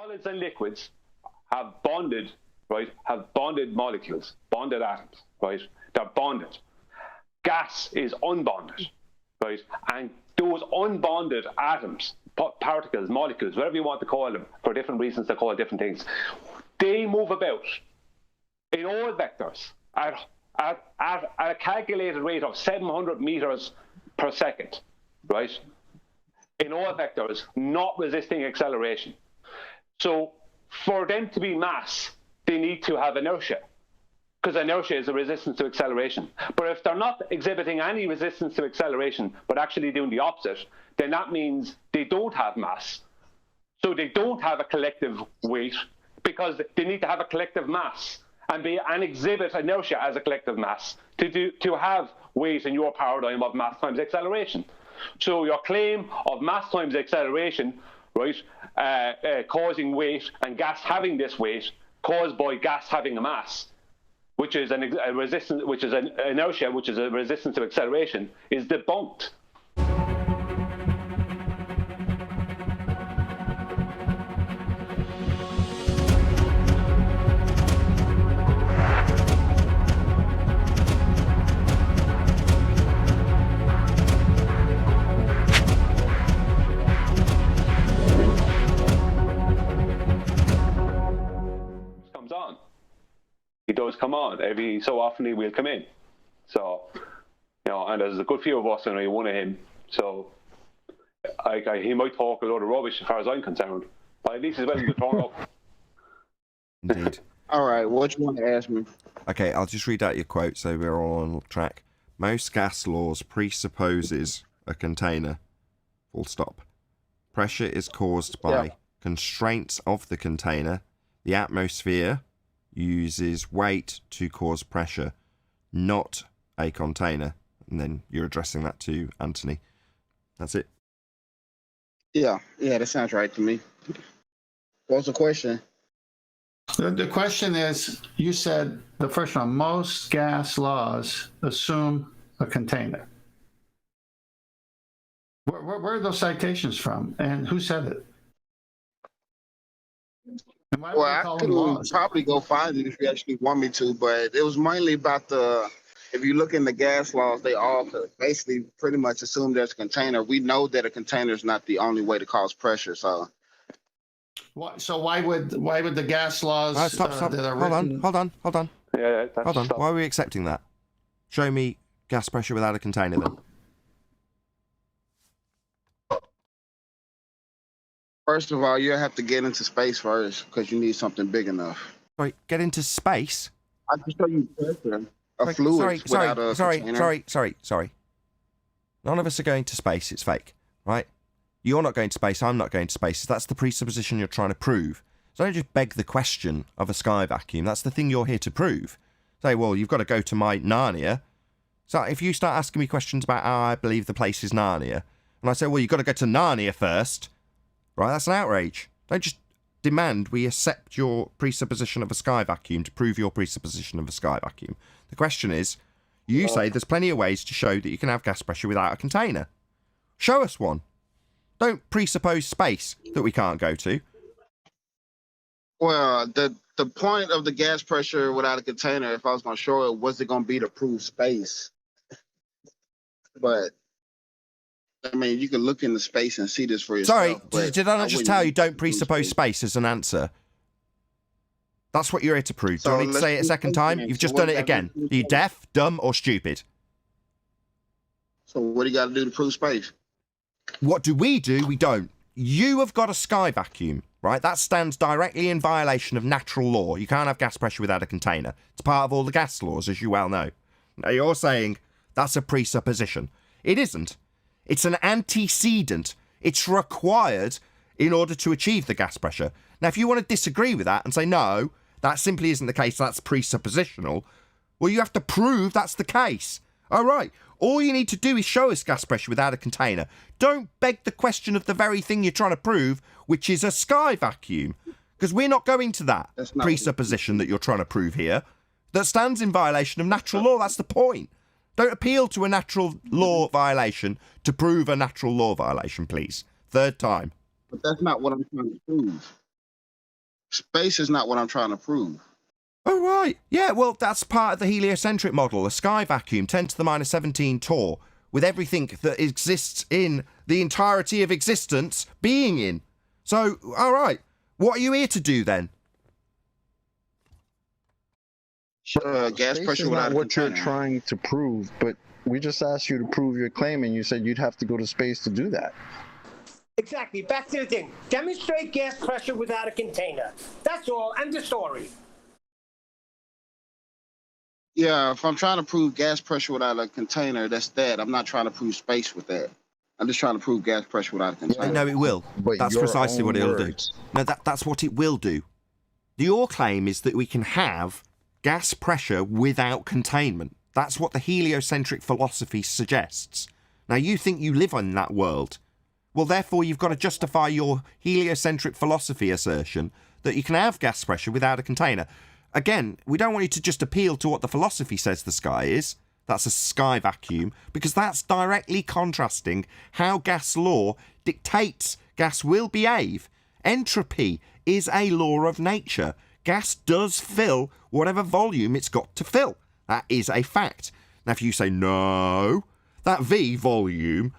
solids and liquids have bonded, right? Have bonded molecules, bonded atoms, right? They're bonded. Gas is unbonded, right? And those unbonded atoms, particles, molecules, whatever you want to call them, for different reasons they call different things, they move about in all vectors at a calculated rate of 700 meters per second, right? In all vectors, not resisting acceleration. So for them to be mass, they need to have inertia, because inertia is a resistance to acceleration. But if they're not exhibiting any resistance to acceleration, but actually doing the opposite, then that means they don't have mass. So they don't have a collective weight, because they need to have a collective mass and exhibit inertia as a collective mass to have weight in your paradigm of mass times acceleration. So your claim of mass times acceleration, right, causing weight and gas having this weight caused by gas having a mass, which is a resistance, which is an inertia, which is a resistance to acceleration, is debunked. Does come on every so often. He will come in, so and there's a good few of us, and I one of him. So he might talk a lot of rubbish as far as I'm concerned, but at least he's willing to turn up. Indeed. All right, what you want to ask me? Okay, I'll just read out your quote so we're all on track. Most gas laws presupposes a container. Full stop. Pressure is caused by constraints of the container. The atmosphere uses weight to cause pressure, not a container. And then you're addressing that to Anthony. That's it. Yeah, that sounds right to me. What's the question? The question is, you said the first one, most gas laws assume a container. Where are those citations from, and who said it? Well, I could probably go find it if you actually want me to, but it was mainly about if you look in the gas laws, they all basically pretty much assume there's a container. We know that a container is not the only way to cause pressure, so. So why would the gas laws Stop. that are Hold on. Yeah, Hold on. Why are we accepting that? Show me gas pressure without a container then. First of all, you have to get into space first because you need something big enough. Sorry, get into space? I can show you pressure, a fluid without a container. Sorry. None of us are going to space. It's fake, right? You're not going to space. I'm not going to space. That's the presupposition you're trying to prove. So don't just beg the question of a sky vacuum. That's the thing you're here to prove. Say, well, you've got to go to my Narnia. So if you start asking me questions about how I believe the place is Narnia, and I say, well, you've got to go to Narnia first, right, that's an outrage. Don't just demand we accept your presupposition of a sky vacuum to prove your presupposition of a sky vacuum. The question is, you say there's plenty of ways to show that you can have gas pressure without a container. Show us one. Don't presuppose space that we can't go to. Well, the point of the gas pressure without a container, if I was going to show it, was it going to be to prove space? But I mean, you can look into space and see this for yourself. Sorry, did I not just tell you don't presuppose space as an answer? That's what you're here to prove. Do I need to say it a second time? You've just done it again. Are you deaf, dumb, or stupid? So what do you got to do to prove space? What do? We don't. You have got a sky vacuum, right? That stands directly in violation of natural law. You can't have gas pressure without a container. It's part of all the gas laws, as you well know. Now, you're saying that's a presupposition. It isn't. It's an antecedent. It's required in order to achieve the gas pressure. Now, if you want to disagree with that and say, no, that simply isn't the case, that's presuppositional, well, you have to prove that's the case. All right. All you need to do is show us gas pressure without a container. Don't beg the question of the very thing you're trying to prove, which is a sky vacuum. Because we're not going to that presupposition that you're trying to prove here. That stands in violation of natural law. That's the point. Don't appeal to a natural law violation to prove a natural law violation, please. Third time. But that's not what I'm trying to prove. Space is not what I'm trying to prove. Oh, right. Yeah, well, that's part of the heliocentric model, a sky vacuum, 10 to the minus 17 torr, with everything that exists in the entirety of existence being in. So, all right, what are you here to do then? Gas Space pressure is without not a what you're container. trying to prove, but we just asked you to prove your claim, and you said you'd have to go to space to do that. Exactly. Back to the thing. Demonstrate gas pressure without a container. That's all. End of story. Yeah, if I'm trying to prove gas pressure without a container, that's that. I'm not trying to prove space with that. I'm just trying to prove gas pressure without a container. No, it will. But That's your precisely own what it'll do. words. No, that's what it will do. Your claim is that we can have gas pressure without containment. That's what the heliocentric philosophy suggests. Now, you think you live in that world. Well, therefore, you've got to justify your heliocentric philosophy assertion that you can have gas pressure without a container. Again, we don't want you to just appeal to what the philosophy says the sky is. That's a sky vacuum, because that's directly contrasting how gas law dictates gas will behave. Entropy is a law of nature. Gas does fill whatever volume it's got to fill. That is a fact. Now, if you say, no, that V volume,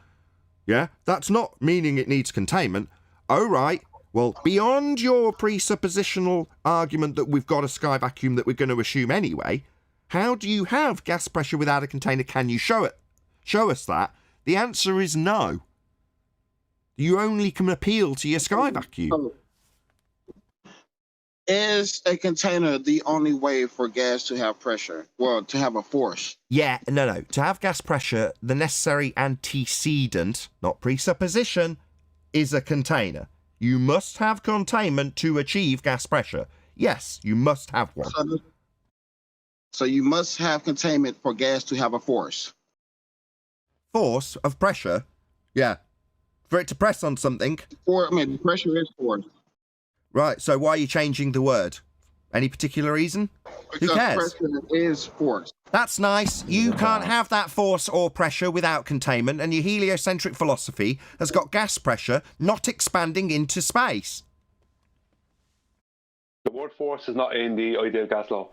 yeah, that's not meaning it needs containment. Oh, right. Well, beyond your presuppositional argument that we've got a sky vacuum that we're going to assume anyway, how do you have gas pressure without a container? Can you show it? Show us that. The answer is no. You only can appeal to your sky vacuum. Is a container the only way for gas to have pressure? Well, to have a force. Yeah, no. To have gas pressure, the necessary antecedent, not presupposition, is a container. You must have containment to achieve gas pressure. Yes, you must have one. So you must have containment for gas to have a force. Force of pressure? Yeah. For it to press on something. Pressure is force. Right, so why are you changing the word? Any particular reason? Because Who cares? pressure is force. That's nice. You can't have that force or pressure without containment, and your heliocentric philosophy has got gas pressure not expanding into space. The word force is not in the ideal gas law.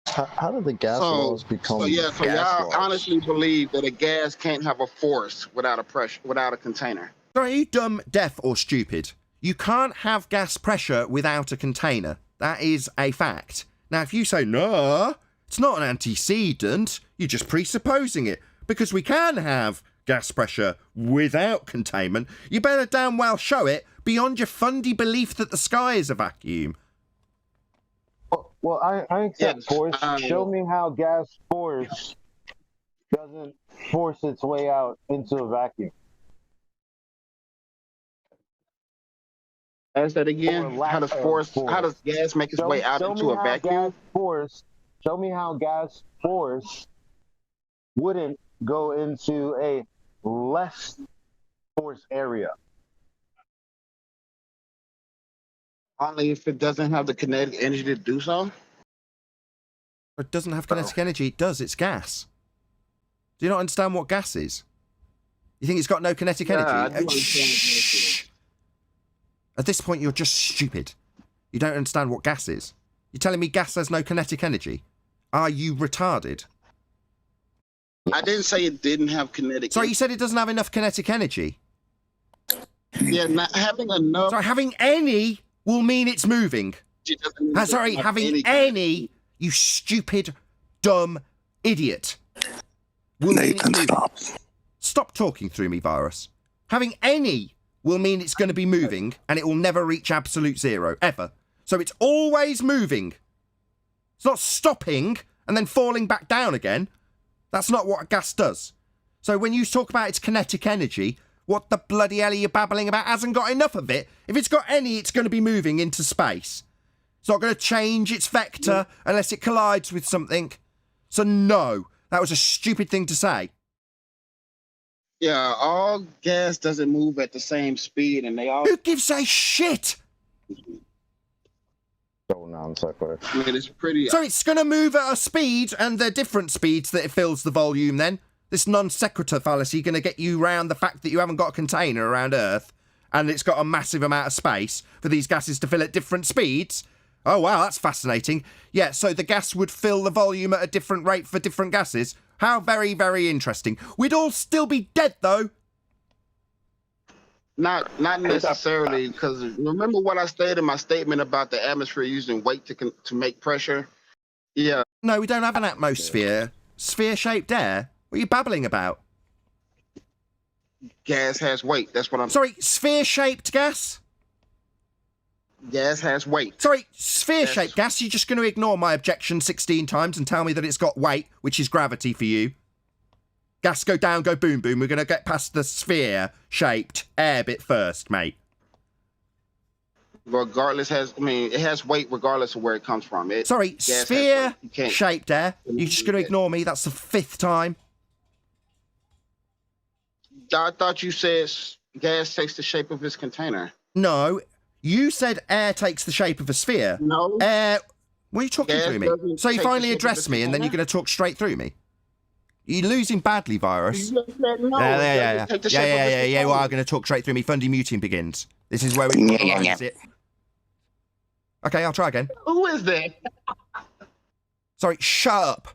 How did the gas laws become So gas y'all laws? honestly believe that a gas can't have a force without a pressure, without a container? Are you dumb, deaf, or stupid? You can't have gas pressure without a container. That is a fact. Now, if you say, no, it's not an antecedent, you're just presupposing it. Because we can have gas pressure without containment, you better damn well show it beyond your fundy belief that the sky is a vacuum. Well, I accept Yes, force. Show me how gas force doesn't force its way out into a vacuum. Ask that again. Or lack How does of force? force. How does gas make its way out into a vacuum? Show me how gas force wouldn't go into a less force area. Only if it doesn't have the kinetic energy to do so. It doesn't have kinetic energy. It does. It's gas. Do you not understand what gas is? You think it's got no kinetic energy? I do understand what gas Shh. At this point, you're just stupid. You don't understand what gas is. You're telling me gas has no kinetic energy? Are you retarded? I didn't say it didn't have kinetic. Sorry, you said it doesn't have enough kinetic energy. Yeah, not having enough. Sorry, having any will mean it's moving. Sorry, having any, you stupid, dumb idiot. Will mean it's moving. Stop talking through me, Virus. Having any will mean it's going to be moving, and it will never reach absolute zero, ever. So it's always moving. It's not stopping and then falling back down again. That's not what gas does. So when you talk about its kinetic energy, what the bloody hell are you babbling about? Hasn't got enough of it. If it's got any, it's going to be moving into space. It's not going to change its vector unless it collides with something. So no, that was a stupid thing to say. Yeah, all gas doesn't move at the same speed, and they all. Who gives a shit? So non-sequitur. I mean, it's pretty. So it's going to move at a speed, and they're different speeds that it fills the volume then. This non sequitur fallacy going to get you round the fact that you haven't got a container around Earth, and it's got a massive amount of space for these gases to fill at different speeds. Oh, wow, that's fascinating. Yeah, so the gas would fill the volume at a different rate for different gases. How very, very interesting. We'd all still be dead, though. Not necessarily, because remember what I stated in my statement about the atmosphere using weight to make pressure? Yeah. No, we don't have an atmosphere. Sphere-shaped air? What are you babbling about? Gas has weight. That's what I'm... Sorry, sphere-shaped gas? Gas has weight. Sorry, sphere-shaped gas? You're just going to ignore my objection 16 times and tell me that it's got weight, which is gravity for you? Gas go down, go boom, boom. We're going to get past the sphere-shaped air bit first, mate. Regardless, it has weight regardless of where it comes from. Sorry, sphere-shaped air? You're just going to ignore me? That's the 5th time. I thought you said gas takes the shape of its container. No, you said air takes the shape of a sphere. No. Air... What are you talking through me? So you finally address me and then you're going to talk straight through me? You're losing badly, Virus. You just said no. Yeah. You are going to talk straight through me. Fundy muting begins. This is where we analyze it. Okay, I'll try again. Who is that? Sorry, shut up,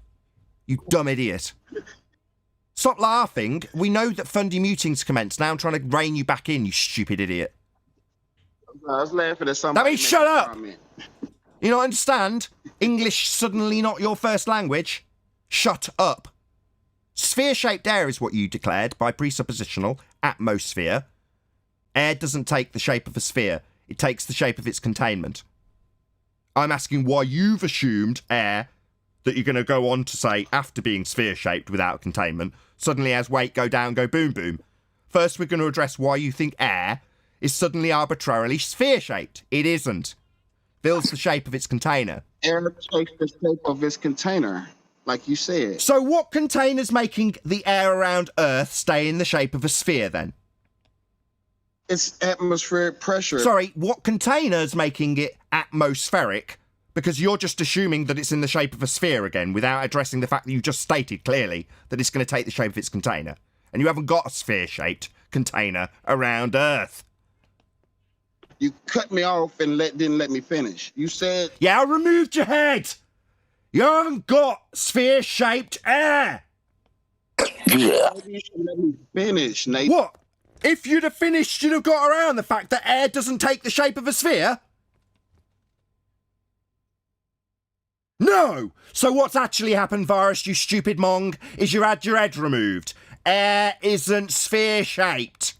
you dumb idiot. Stop laughing. We know that Fundy muting's commenced. Now I'm trying to rein you back in, you stupid idiot. I was laughing at somebody. That means shut up! You don't understand? English suddenly not your first language? Shut up. Sphere-shaped air is what you declared by presuppositional atmosphere. Air doesn't take the shape of a sphere. It takes the shape of its containment. I'm asking why you've assumed air, that you're going to go on to say after being sphere-shaped without containment, suddenly has weight, go down, go boom, boom. First, we're going to address why you think air is suddenly arbitrarily sphere-shaped. It isn't. Fills the shape of its container. Air takes the shape of its container, like you said. So what container's making the air around Earth stay in the shape of a sphere, then? It's atmospheric pressure. Sorry, what container's making it atmospheric? Because you're just assuming that it's in the shape of a sphere again, without addressing the fact that you just stated clearly that it's going to take the shape of its container. And you haven't got a sphere-shaped container around Earth. You cut me off and didn't let me finish. You said... Yeah, I removed your head! You haven't got sphere-shaped air! Yeah. You should let me finish, Nathan. What? If you'd have finished, you'd have got around the fact that air doesn't take the shape of a sphere? No! So what's actually happened, Virus, you stupid mong, is you had your head removed. Air isn't sphere-shaped.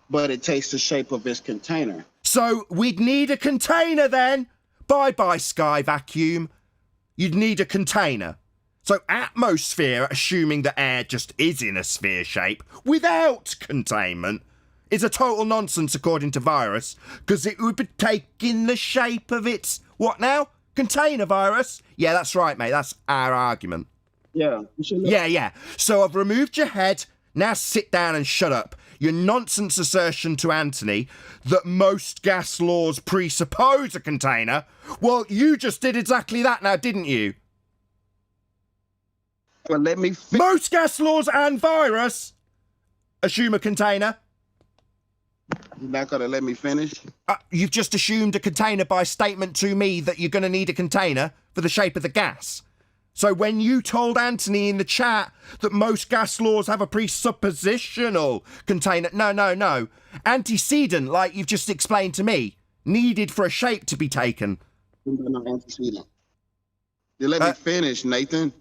But it takes the shape of its container. So we'd need a container then. Bye-bye, sky vacuum. You'd need a container. So atmosphere, assuming that air just is in a sphere shape, without containment, is a total nonsense according to Virus, because it would be taking the shape of its... What now? Container, Virus? Yeah, that's right, mate. That's our argument. Yeah. Yeah. So I've removed your head. Now sit down and shut up. Your nonsense assertion to Anthony that most gas laws presuppose a container, well, you just did exactly that now, didn't you? Well, let me... Most gas laws and Virus assume a container. You're not going to let me finish? You've just assumed a container by statement to me that you're going to need a container for the shape of the gas. So when you told Anthony in the chat that most gas laws have a presuppositional container... No. Antecedent, like you've just explained to me, needed for a shape to be taken. No, antecedent. You let me finish, Nathan.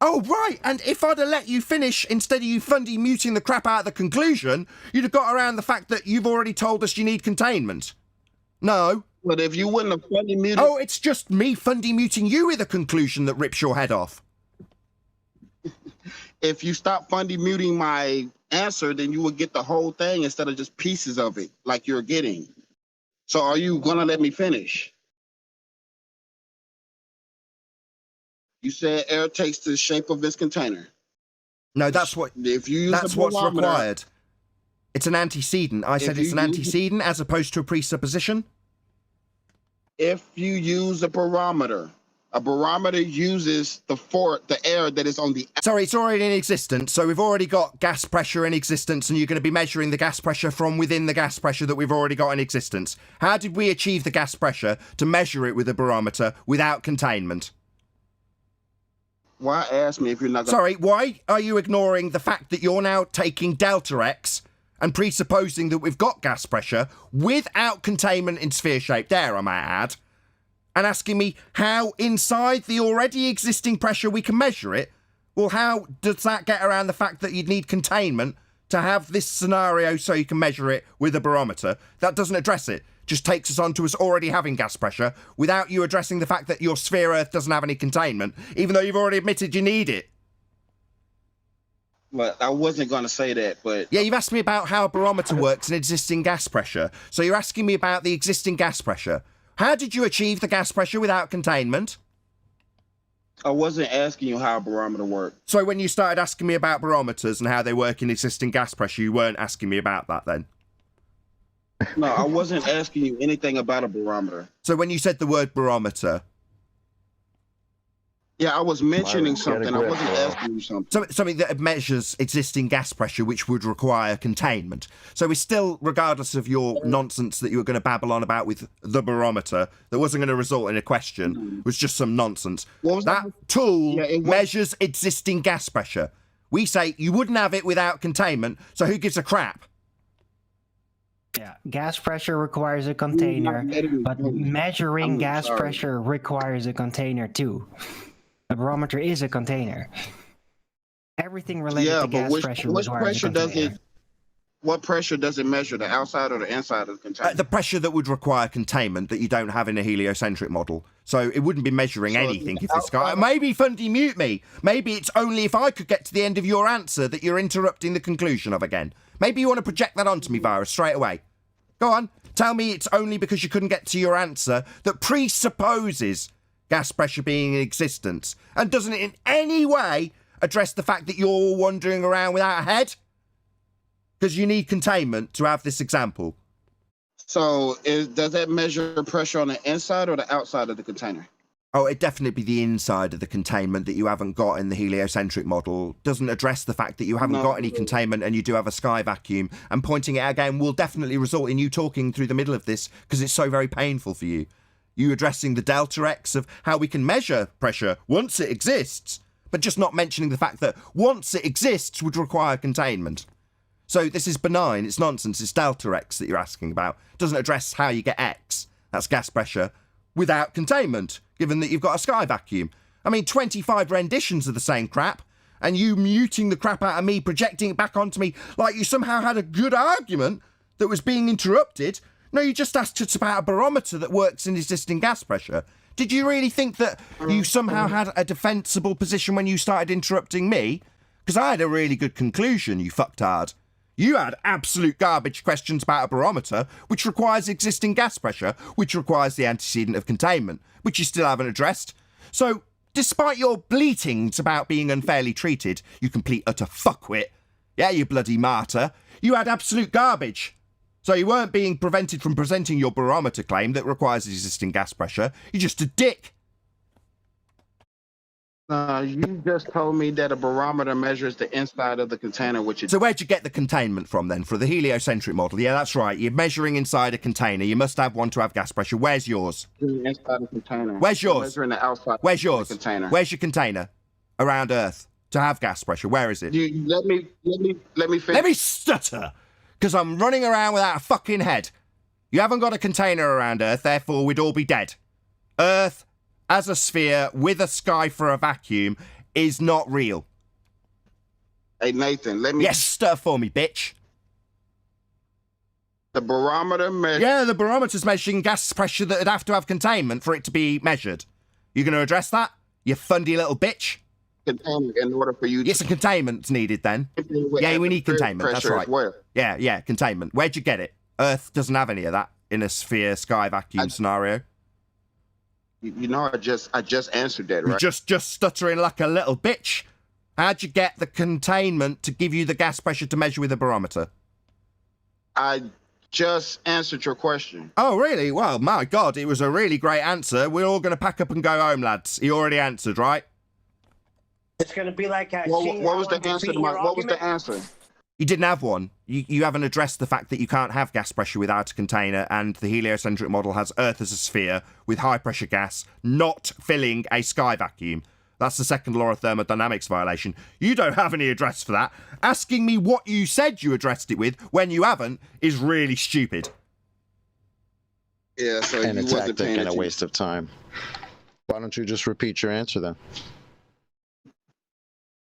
Oh, right. And if I'd have let you finish instead of you Fundy muting the crap out of the conclusion, you'd have got around the fact that you've already told us you need containment. No. But if you wouldn't have Fundy muted... Oh, it's just me Fundy muting you with a conclusion that rips your head off. If you stop Fundy muting my answer, then you would get the whole thing instead of just pieces of it, like you're getting. So are you going to let me finish? You said air takes the shape of its container. No, that's what... If you use that's what's required. It's an antecedent. I said it's an antecedent as opposed to a presupposition. If you use a barometer A barometer uses the air that is on the. Sorry, it's already in existence, so we've already got gas pressure in existence, and you're going to be measuring the gas pressure from within the gas pressure that we've already got in existence. How did we achieve the gas pressure to measure it with a barometer without containment? Why ask me if you're not going Sorry, why are you ignoring the fact that you're now taking delta X and presupposing that we've got gas pressure without containment in sphere shape, there I might add, and asking me how inside the already existing pressure we can measure it? Well, how does that get around the fact that you'd need containment to have this scenario so you can measure it with a barometer? That doesn't address it. Just takes us on to us already having gas pressure without you addressing the fact that your sphere Earth doesn't have any containment, even though you've already admitted you need it. Well, I wasn't going to say that, but... Yeah, you've asked me about how a barometer works in existing gas pressure. So you're asking me about the existing gas pressure. How did you achieve the gas pressure without containment? I wasn't asking you how a barometer works. So when you started asking me about barometers and how they work in existing gas pressure, you weren't asking me about that then? No, I wasn't asking you anything about a barometer. So when you said the word barometer... Yeah, I was mentioning Get a something. I grip, wasn't bro. asking you something. Something that measures existing gas pressure, which would require containment. So we're still, regardless of your nonsense that you were going to babble on about with the barometer, that wasn't going to result in a question, was just some nonsense. What was That that? tool Yeah, it was- measures existing gas pressure. We say you wouldn't have it without containment, so who gives a crap? Yeah, gas pressure requires a container, but measuring gas sorry. pressure requires a container too. A barometer is a container. Everything related Yeah, to but gas which pressure pressure requires a does container. it? What pressure does it measure? The outside or the inside of the container? The pressure that would require containment that you don't have in a heliocentric model. So it wouldn't be measuring So anything the if this guy... outside- Maybe Fundy mute me. Maybe it's only if I could get to the end of your answer that you're interrupting the conclusion of again. Maybe you want to project that onto me, Virus, straight away. Go on. Tell me it's only because you couldn't get to your answer that presupposes gas pressure being in existence and doesn't in any way address the fact that you're all wandering around without a head? Because you need containment to have this example. So does that measure pressure on the inside or the outside of the container? Oh, it'd definitely be the inside of the containment that you haven't got in the heliocentric model. Doesn't address the fact that you haven't got any containment and you do have a sky vacuum. And pointing it out again will definitely result in you talking through the middle of this because it's so very painful for you. You addressing the delta X of how we can measure pressure once it exists, but just not mentioning the fact that once it exists would require containment. So this is benign, it's nonsense, it's delta X that you're asking about. Doesn't address how you get X, that's gas pressure, without containment, given that you've got a sky vacuum. I mean, 25 renditions of the same crap, and you muting the crap out of me, projecting it back onto me like you somehow had a good argument that was being interrupted. No, you just asked us about a barometer that works in existing gas pressure. Did you really think that you somehow had a defensible position when you started interrupting me? Because I had a really good conclusion, you fucktard. You had absolute garbage questions about a barometer, which requires existing gas pressure, which requires the antecedent of containment, which you still haven't addressed. So, despite your bleatings about being unfairly treated, you complete utter fuckwit, yeah, you bloody martyr, you had absolute garbage. So you weren't being prevented from presenting your barometer claim that requires existing gas pressure. You're just a dick. You just told me that a barometer measures the inside of the container, which is... So where'd you get the containment from then for the heliocentric model? Yeah, that's right. You're measuring inside a container. You must have one to have gas pressure. Where's yours? inside the container. Where's yours? Measuring the outside. Where's yours? Of the container. Where's your container around Earth to have gas pressure? Where is it? Let me finish. Let me stutter, because I'm running around without a fucking head. You haven't got a container around Earth, therefore we'd all be dead. Earth, as a sphere with a sky for a vacuum, is not real. Hey, Nathan, let me... Yes, stutter for me, bitch. The barometer measures... Yeah, the barometer's measuring gas pressure that would have to have containment for it to be measured. You going to address that, you fundy little bitch? Containment in order for you to... Yes, a containment's needed then. Yeah, we need containment, that's right. Well. Yeah, containment. Where'd you get it? Earth doesn't have any of that in a sphere sky vacuum scenario. You know, I just answered that, right? You're just stuttering like a little bitch. How'd you get the containment to give you the gas pressure to measure with a barometer? I just answered your question. Oh, really? Well, my God, it was a really great answer. We're all going to pack up and go home, lads. He already answered, right? It's going to be like What was the answer to what was the answer? You didn't have one. You haven't addressed the fact that you can't have gas pressure without a container, and the heliocentric model has Earth as a sphere with high pressure gas not filling a sky vacuum. That's the second law of thermodynamics violation. You don't have any address for that. Asking me what you said you addressed it with when you haven't is really stupid. Yeah, so And you a wasn't tactic paying and a attention. waste of time. Why don't you just repeat your answer then?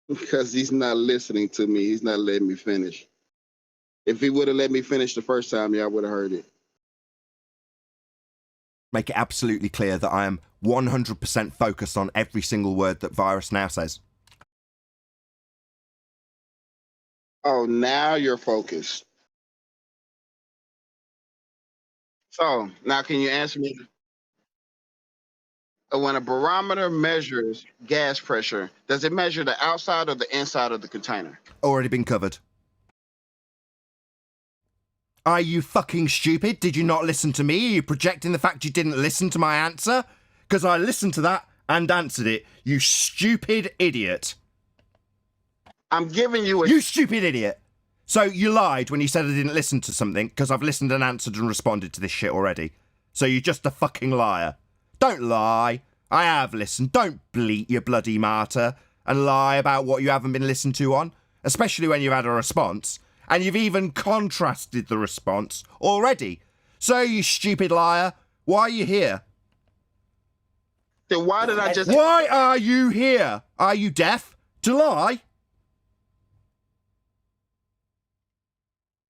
Because he's not listening to me. He's not letting me finish. If he would have let me finish the first time, yeah, I would have heard it. Make it absolutely clear that I am 100% focused on every single word that Virus now says. Oh, now you're focused. So, now can you answer me? When a barometer measures gas pressure, does it measure the outside or the inside of the container? Already been covered. Are you fucking stupid? Did you not listen to me? Are you projecting the fact you didn't listen to my answer? Because I listened to that and answered it. You stupid idiot. I'm giving you a... You stupid idiot. So you lied when you said I didn't listen to something because I've listened and answered and responded to this shit already. So you're just a fucking liar. Don't lie. I have listened. Don't bleat, you bloody martyr, and lie about what you haven't been listened to on, especially when you've had a response. And you've even contrasted the response already. So, you stupid liar, why are you here? Then why did I just... Why are you here? Are you deaf? To lie?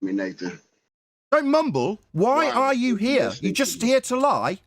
Me, Nathan. Don't mumble. Why Why? are you here? You just here to lie?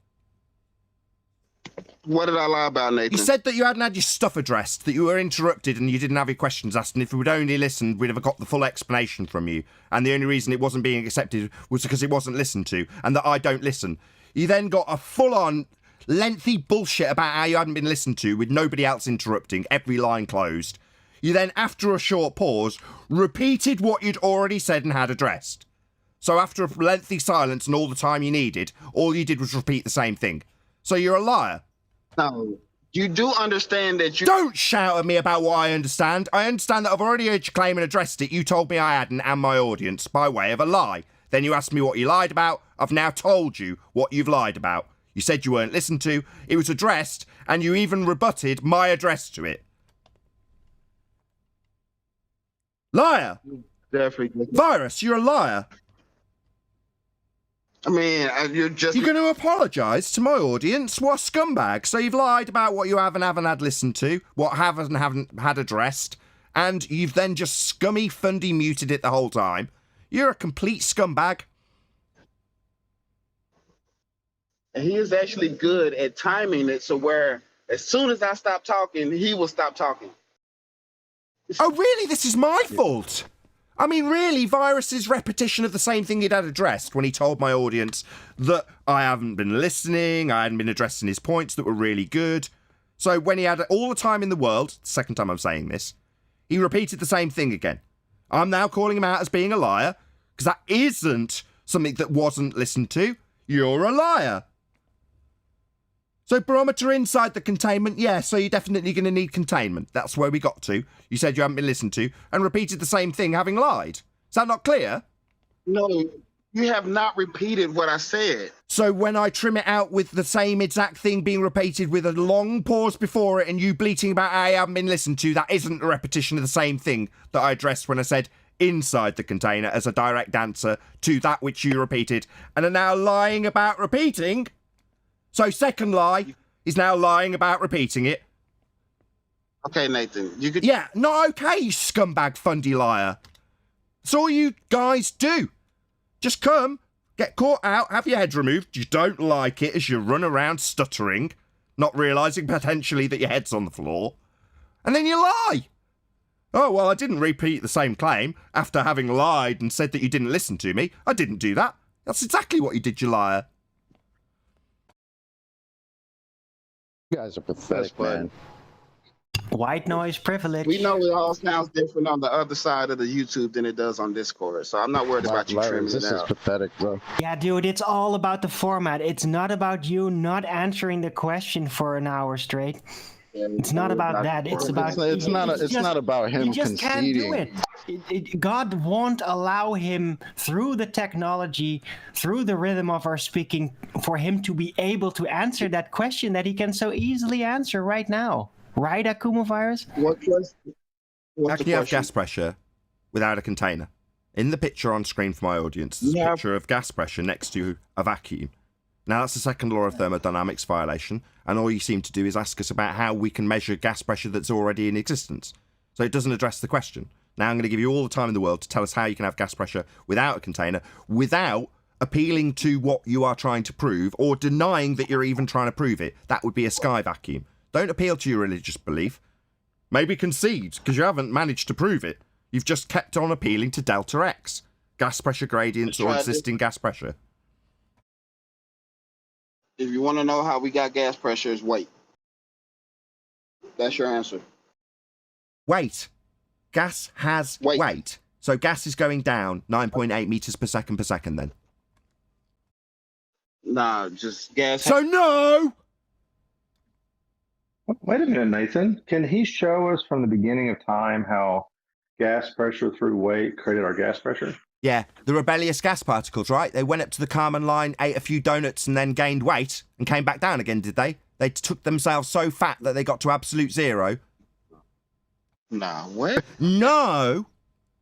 What did I lie about, Nathan? You said that you hadn't had your stuff addressed, that you were interrupted and you didn't have your questions asked, and if we would only listened, we'd have got the full explanation from you. And the only reason it wasn't being accepted was because it wasn't listened to, and that I don't listen. You then got a full-on, lengthy bullshit about how you hadn't been listened to with nobody else interrupting, every line closed. You then, after a short pause, repeated what you'd already said and had addressed. So after a lengthy silence and all the time you needed, all you did was repeat the same thing. So you're a liar. No, you do understand that you... Don't shout at me about what I understand. I understand that I've already heard your claim and addressed it. You told me I hadn't, and my audience, by way of a lie. Then you asked me what you lied about. I've now told you what you've lied about. You said you weren't listened to. It was addressed, and you even rebutted my address to it. Liar! Definitely. Virus, you're a liar. I mean, you're just... You're going to apologise to my audience? What a scumbag. So you've lied about what you haven't had listened to, what haven't had addressed, and you've then just scummy fundy muted it the whole time. You're a complete scumbag. And he is actually good at timing it so where as soon as I stop talking, he will stop talking. Oh, really? This is my fault? I mean, really, Virus's repetition of the same thing he'd had addressed when he told my audience that I haven't been listening, I hadn't been addressing his points that were really good. So when he had all the time in the world, second time I'm saying this, he repeated the same thing again. I'm now calling him out as being a liar, because that isn't something that wasn't listened to. You're a liar. So barometer inside the containment, yeah, so you're definitely going to need containment. That's where we got to. You said you haven't been listened to and repeated the same thing having lied. Is that not clear? No, you have not repeated what I said. So when I trim it out with the same exact thing being repeated with a long pause before it and you bleating about how I haven't been listened to, that isn't a repetition of the same thing that I addressed when I said inside the container as a direct answer to that which you repeated and are now lying about repeating. So second lie is now lying about repeating it. Okay, Nathan, you could... Yeah, not okay, you scumbag fundy liar. That's all you guys do. Just come, get caught out, have your head removed. You don't like it as you run around stuttering, not realising potentially that your head's on the floor. And then you lie. Oh, well, I didn't repeat the same claim after having lied and said that you didn't listen to me. I didn't do that. That's exactly what you did, you liar. You guys are pathetic, man. White noise privilege. We know it all sounds different on the other side of the YouTube than it does on Discord. So I'm not worried about you trimming Virus, it this is out. pathetic, bro. Yeah, dude, it's all about the format. It's not about you not answering the question for an hour straight. It's not about that. It's about It's not about him you just can't do conceding. it. God won't allow him through the technology, through the rhythm of our speaking, for him to be able to answer that question that he can so easily answer right now. Right, Akuma Virus? What question? How What's can the you have question? gas pressure without a container? In the picture on screen for my audience, there's a Yeah. picture of gas pressure next to a vacuum. Now, that's the second law of thermodynamics violation, and all you seem to do is ask us about how we can measure gas pressure that's already in existence. So it doesn't address the question. Now, I'm going to give you all the time in the world to tell us how you can have gas pressure without a container, without appealing to what you are trying to prove, or denying that you're even trying to prove it. That would be a sky vacuum. Don't appeal to your religious belief. Maybe concede, because you haven't managed to prove it. You've just kept on appealing to delta X, gas pressure gradients or existing gas pressure. If you want to know how we got gas pressure, is weight. That's your answer. Weight. Gas has weight. So gas is going down 9.8 meters per second then. Nah, just gas. So no! Wait a minute, Nathan. Can he show us from the beginning of time how gas pressure through weight created our gas pressure? Yeah, the rebellious gas particles, right? They went up to the Kármán line, ate a few donuts, and then gained weight and came back down again, did they? They took themselves so fat that they got to absolute zero. Nah, what? No!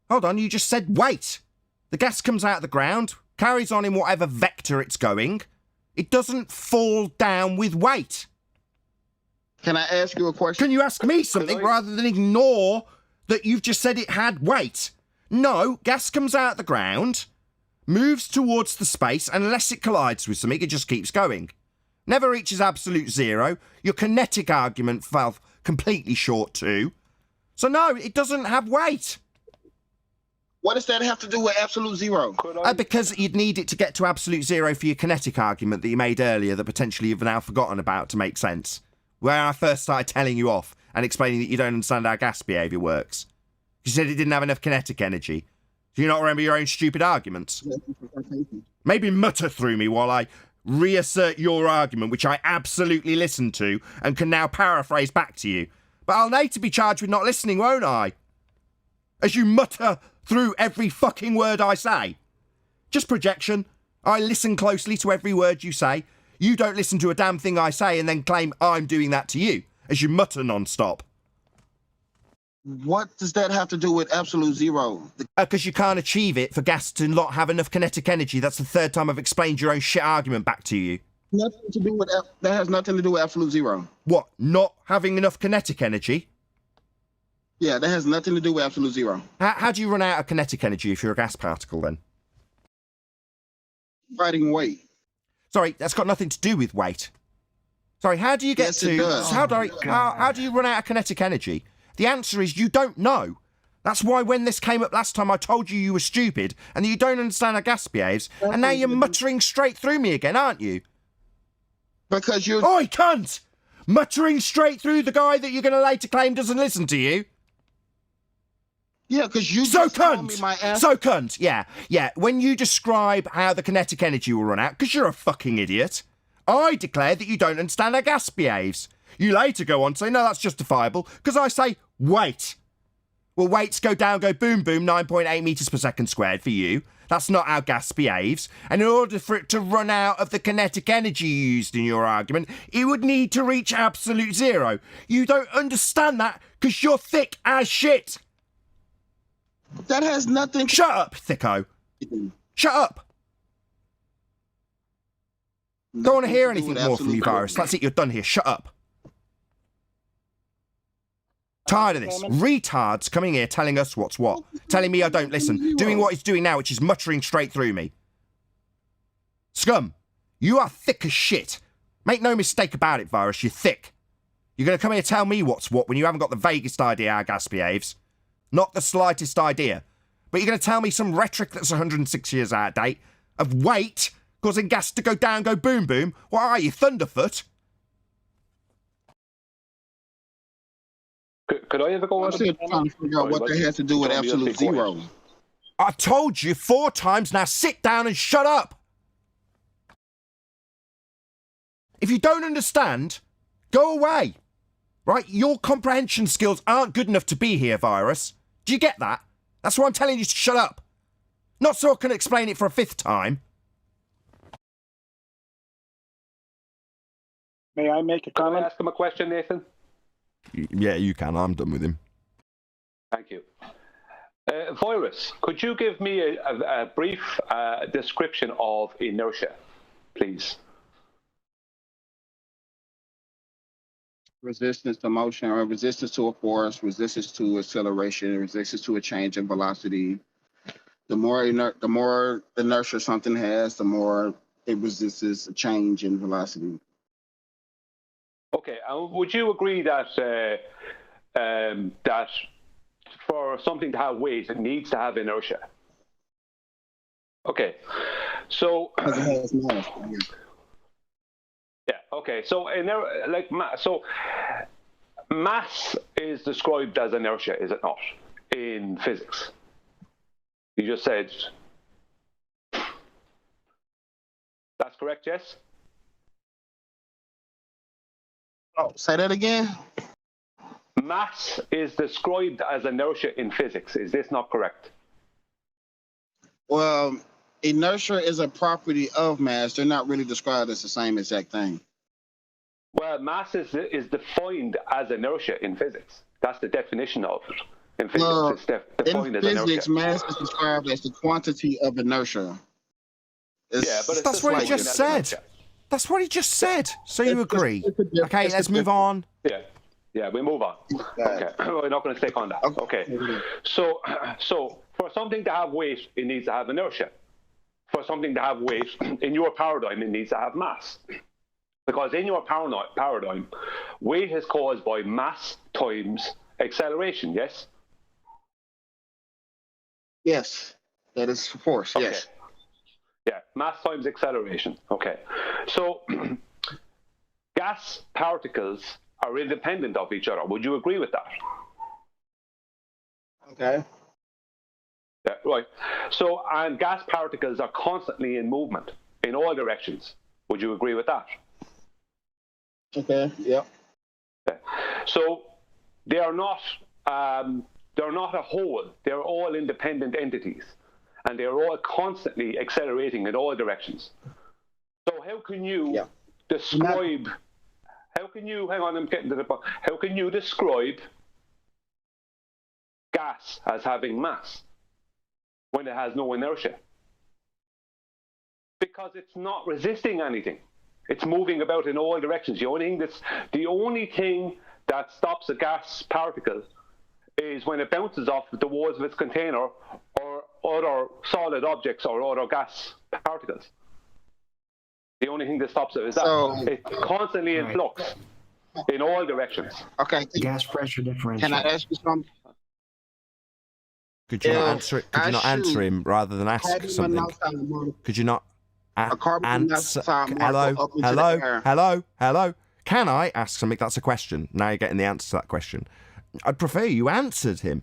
Hold on, you just said weight. The gas comes out of the ground, carries on in whatever vector it's going. It doesn't fall down with weight. Can I ask you a question? Can you ask me something rather than ignore that you've just said it had weight? No, gas comes out of the ground, moves towards the space, and unless it collides with something, it just keeps going. Never reaches absolute zero. Your kinetic argument fell completely short too. So no, it doesn't have weight. What does that have to do with absolute zero? Because you'd need it to get to absolute zero for your kinetic argument that you made earlier that potentially you've now forgotten about to make sense. Where I first started telling you off and explaining that you don't understand how gas behaviour works. You said it didn't have enough kinetic energy. Do you not remember your own stupid arguments? Maybe mutter through me while I reassert your argument, which I absolutely listened to and can now paraphrase back to you. But I'll later be charged with not listening, won't I? As you mutter through every fucking word I say. Just projection. I listen closely to every word you say. You don't listen to a damn thing I say and then claim I'm doing that to you, as you mutter non-stop. What does that have to do with absolute zero? Because you can't achieve it for gas to not have enough kinetic energy. That's the third time I've explained your own shit argument back to you. Nothing to do with that has nothing to do with absolute zero. What? Not having enough kinetic energy? Yeah, that has nothing to do with absolute zero. How do you run out of kinetic energy if you're a gas particle then? Riding weight. Sorry, that's got nothing to do with weight. Sorry, how do you get Yes, to... it does. How do you run out of kinetic energy? The answer is you don't know. That's why when this came up last time, I told you were stupid and that you don't understand how gas behaves, and now you're muttering straight through me again, aren't you? Because you're... Oi, cunt! Muttering straight through the guy that you're going to later claim doesn't listen to you? Yeah, because you So just told me cunt! my answer. So cunt, yeah. When you describe how the kinetic energy will run out, because you're a fucking idiot, I declare that you don't understand how gas behaves. You later go on to say, no, that's justifiable, because I say, wait. Well, weights go down, go boom, boom, 9.8 meters per second squared for you. That's not how gas behaves. And in order for it to run out of the kinetic energy you used in your argument, it would need to reach absolute zero. You don't understand that because you're thick as shit. That has nothing... Shut up, thicko. Shut up. Don't want to hear anything more from you, Virus. That's it, you're done here. Shut up. Tired of this. Retards coming here telling us what's what. Telling me I don't listen. Doing what he's doing now, which is muttering straight through me. Scum, you are thick as shit. Make no mistake about it, Virus, you're thick. You're going to come here and tell me what's what when you haven't got the vaguest idea how gas behaves. Not the slightest idea. But you're going to tell me some rhetoric that's 106 years out of date of weight causing gas to go down, go boom, boom. What are you, Thunderfoot? Could I ever go I'm out? still trying to figure out what that has to do with absolute zero. I've told you 4 times now. Sit down and shut up. If you don't understand, go away. Right? Your comprehension skills aren't good enough to be here, Virus. Do you get that? That's why I'm telling you to shut up. Not so I can explain it for a 5th time. May I make a Can I comment? ask him a question, Nathan? Yeah, you can. I'm done with him. Thank you. Virus, could you give me a brief description of inertia, please? Resistance to motion, or resistance to a force, resistance to acceleration, resistance to a change in velocity. The more inertia something has, the more it resists a change in velocity. Okay, would you agree that that for something to have weight, it needs to have inertia? Okay, so Because it has mass. yeah, okay, so mass is described as inertia, is it not, in physics? You just said that's correct, yes? Oh, say that again? Mass is described as inertia in physics. Is this not correct? Well, inertia is a property of mass. They're not really described as the same exact thing. Well, mass is defined as inertia in physics. That's the definition of it. In physics, Well, it's defined in as physics, inertia. mass is described as the quantity of inertia. Yeah, but it's That's what he just said. That's what he just said. So you agree? Okay, let's move on. Yeah, we move on. Okay, we're not going to stick on that. Okay, so for something to have weight, it needs to have inertia. For something to have weight, in your paradigm, it needs to have mass. Because in your paradigm, weight is caused by mass times acceleration, yes? Yes, that is force, Okay. yes. Yeah, mass times acceleration. Okay, so gas particles are independent of each other. Would you agree with that? Okay. Yeah, right. So, and gas particles are constantly in movement in all directions. Would you agree with that? Okay, yep. Okay. So, they are not a whole. They're all independent entities, and they're all constantly accelerating in all directions. So, how can you describe? How can you, hang on, I'm getting to the point. How can you describe gas as having mass when it has no inertia? Because it's not resisting anything. It's moving about in all directions. The only thing that stops a gas particle is when it bounces off the walls of its container or other solid objects or other gas particles. The only thing that stops it is that it's constantly in flux in all directions. Okay. Gas pressure differential. Can I ask you something? Could you not answer it? Could you not answer him rather than ask something? Could you not answer? Hello. Can I ask something? That's a question. Now you're getting the answer to that question. I'd prefer you answered him.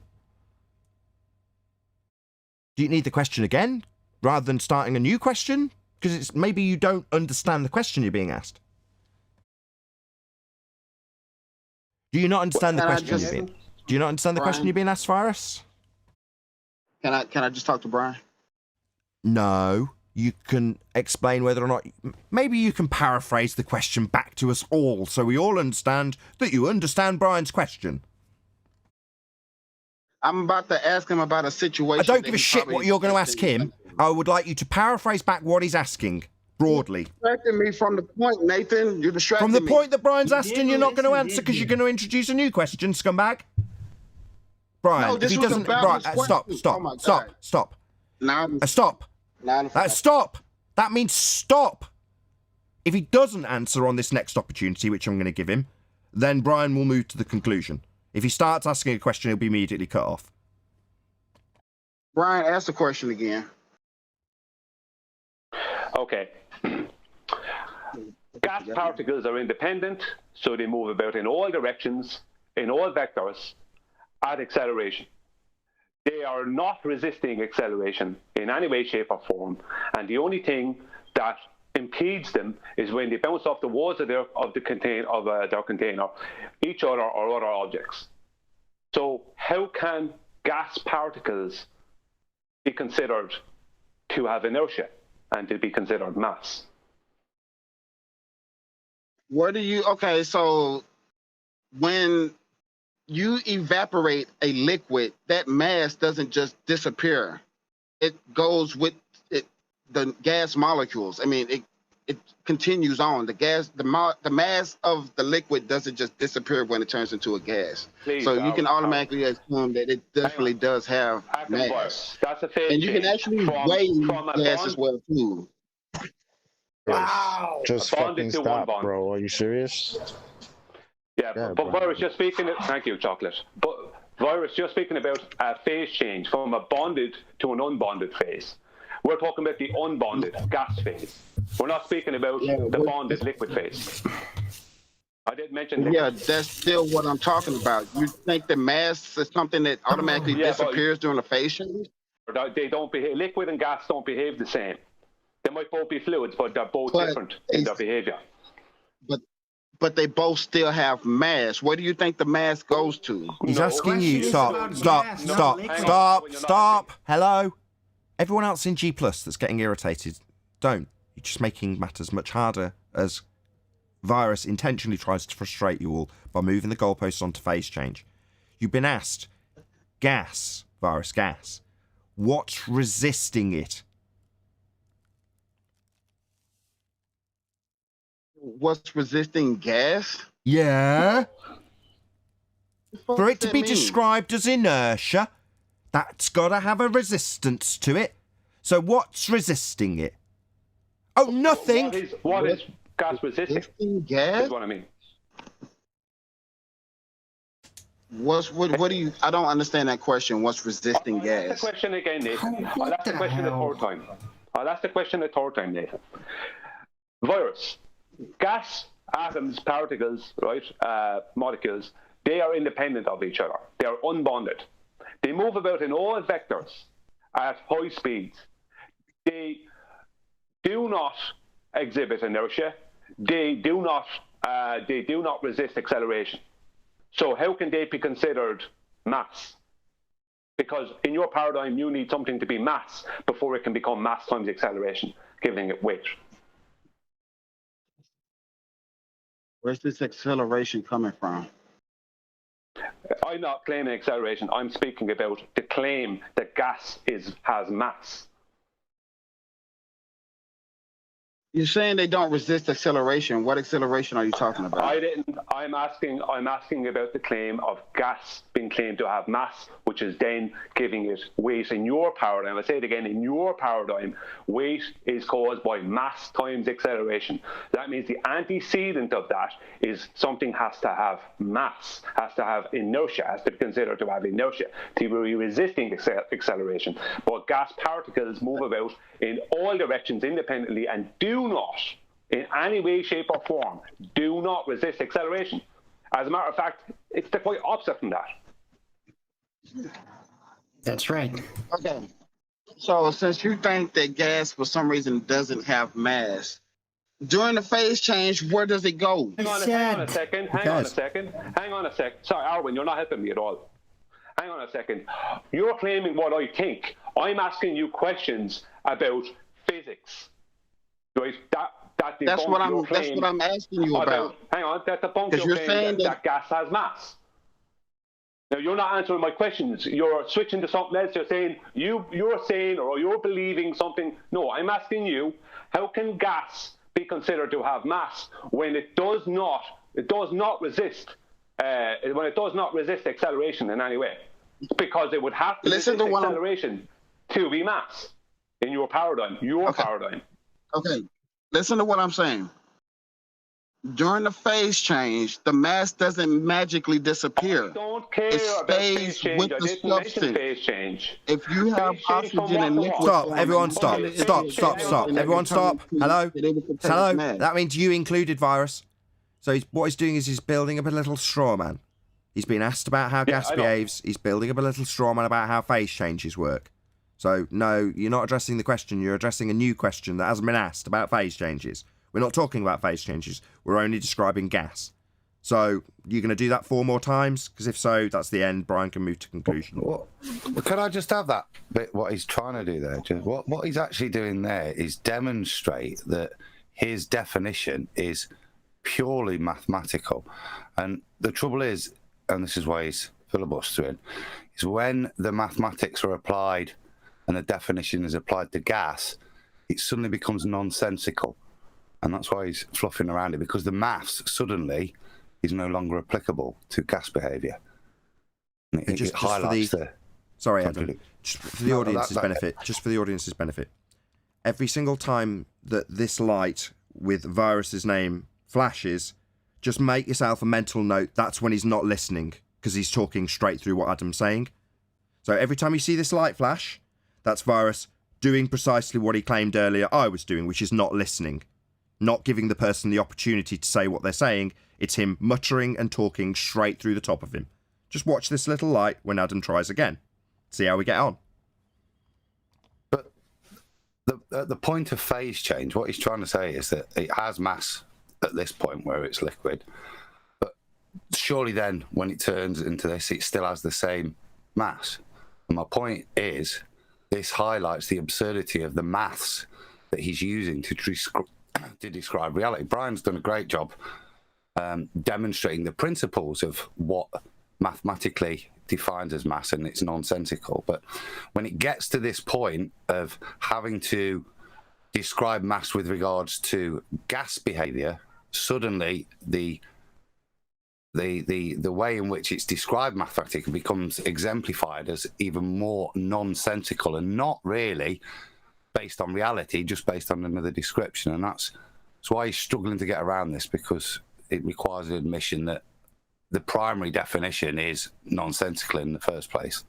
Do you need the question again rather than starting a new question? Because it's maybe you don't understand the question you're being asked. Do you not understand the question you're being? Do you not understand the question you're being asked, Virus? Can I just talk to Brian? No. You can explain whether or not... Maybe you can paraphrase the question back to us all so we all understand that you understand Brian's question. I'm about to ask him about a situation. I don't give a shit what you're going to ask him. I would like you to paraphrase back what he's asking, broadly. You're distracting me from the point, Nathan. You're distracting me. From the point that Brian's asking, you're not going to answer because you're going to introduce a new question, scumbag. Brian, No, this if he was a doesn't... balanced Right, stop. question. Stop. Now, Stop. Stop. That means stop. If he doesn't answer on this next opportunity, which I'm going to give him, then Brian will move to the conclusion. If he starts asking a question, he'll be immediately cut off. Brian, ask the question again. Okay. Gas particles are independent, so they move about in all directions in all vectors at acceleration. They are not resisting acceleration in any way, shape, or form, and the only thing that impedes them is when they bounce off the walls of their container, each other or other objects. So how can gas particles be considered to have inertia and to be considered mass? Where do you, okay, so when you evaporate a liquid, that mass doesn't just disappear. It goes with it, the gas molecules. I mean, it continues on. The mass of the liquid doesn't just disappear when it turns into a gas. Please, so you can automatically assume that it definitely does have mass. That's a phase And you can change actually from weigh gas as well too. Wow. Just fucking stop, bro. Are you serious? Yeah, but Virus, you're speaking. Thank you, Chocolate. But Virus, you're speaking about a phase change from a bonded to an unbonded phase. We're talking about the unbonded gas phase. We're not speaking about the bonded liquid phase. I did mention liquid. Yeah, that's still what I'm talking about. You think the mass is something that automatically disappears during a phase change? They don't behave. Liquid and gas don't behave the same. They might both be fluids, but they're both different in their behavior. But they both still have mass. Where do you think the mass goes to? He's asking you. Stop. Hello? Everyone else in G+ that's getting irritated, don't. You're just making matters much harder as Virus intentionally tries to frustrate you all by moving the goalposts onto phase change. You've been asked, gas, Virus, gas. What's resisting it? What's resisting gas? Yeah. For it to be described as inertia, that's got to have a resistance to it. So what's resisting it? Oh, nothing. What is gas resisting? Gas? Is what I mean. What do you? I don't understand that question. What's resisting gas? I'll ask the question again, Nathan. I'll ask the question a third time. I'll ask the question a third time, Nathan. Virus. Gas, atoms, particles, right, molecules, they are independent of each other. They are unbonded. They move about in all vectors at high speeds. They do not exhibit inertia. They do not resist acceleration. So how can they be considered mass? Because in your paradigm, you need something to be mass before it can become mass times acceleration, giving it weight. Where's this acceleration coming from? I'm not claiming acceleration. I'm speaking about the claim that gas has mass. You're saying they don't resist acceleration. What acceleration are you talking about? I'm asking about the claim of gas being claimed to have mass, which is then giving it weight in your paradigm. I say it again, in your paradigm, weight is caused by mass times acceleration. That means the antecedent of that is something has to have mass, has to have inertia, has to be considered to have inertia to be resisting acceleration. But gas particles move about in all directions independently and do not, in any way, shape, or form, do not resist acceleration. As a matter of fact, it's the quite opposite from that. That's right. Okay. So since you think that gas, for some reason, doesn't have mass, during the phase change, where does it go? Hang on a second. Sorry, Arwin, you're not helping me at all. Hang on a second. You're claiming what I think. I'm asking you questions about physics. Right? That's what I'm asking you about. Hang on, that's the point you're saying that gas has mass. Now you're not answering my questions. You're switching to something else. You're saying you're saying or you're believing something. No, I'm asking you, how can gas be considered to have mass when it does not resist acceleration in any way? Because it would have to resist acceleration to be mass in your paradigm. Paradigm. Okay, listen to what I'm saying. During the phase change, the mass doesn't magically disappear. I don't care about phase change. With the substance. Phase change. If you have oxygen and liquid... Stop, everyone stop. Stop. Everyone stop. Hello? That means you included, Virus. So what he's doing is he's building up a little straw man. He's been asked about how gas behaves. He's building up a little straw man about how phase changes work. So, no, you're not addressing the question. You're addressing a new question that hasn't been asked about phase changes. We're not talking about phase changes. We're only describing gas. So, you're going to do that 4 more times? Because if so, that's the end. Brian can move to conclusion. Well, can I just have that bit, what he's trying to do there? Just what he's actually doing there is demonstrate that his definition is purely mathematical. And the trouble is, and this is why he's filibustering, is when the mathematics are applied and the definition is applied to gas, it suddenly becomes nonsensical. And that's why he's fluffing around it, because the maths suddenly is no longer applicable to gas behaviour. It highlights the... Sorry, Adam. Just for the audience's benefit. Just for the audience's benefit. Every single time that this light with Virus's name flashes, just make yourself a mental note. That's when he's not listening, because he's talking straight through what Adam's saying. So every time you see this light flash, that's Virus doing precisely what he claimed earlier I was doing, which is not listening. Not giving the person the opportunity to say what they're saying. It's him muttering and talking straight through the top of him. Just watch this little light when Adam tries again. See how we get on. But the point of phase change, what he's trying to say is that it has mass at this point where it's liquid. But surely then, when it turns into this, it still has the same mass. And my point is, this highlights the absurdity of the maths that he's using to describe reality. Brian's done a great job demonstrating the principles of what mathematically defines as mass, and it's nonsensical. But when it gets to this point of having to describe mass with regards to gas behavior, suddenly the way in which it's described mathematically becomes exemplified as even more nonsensical and not really based on reality, just based on another description. And that's why he's struggling to get around this, because it requires an admission that the primary definition is nonsensical in the first place.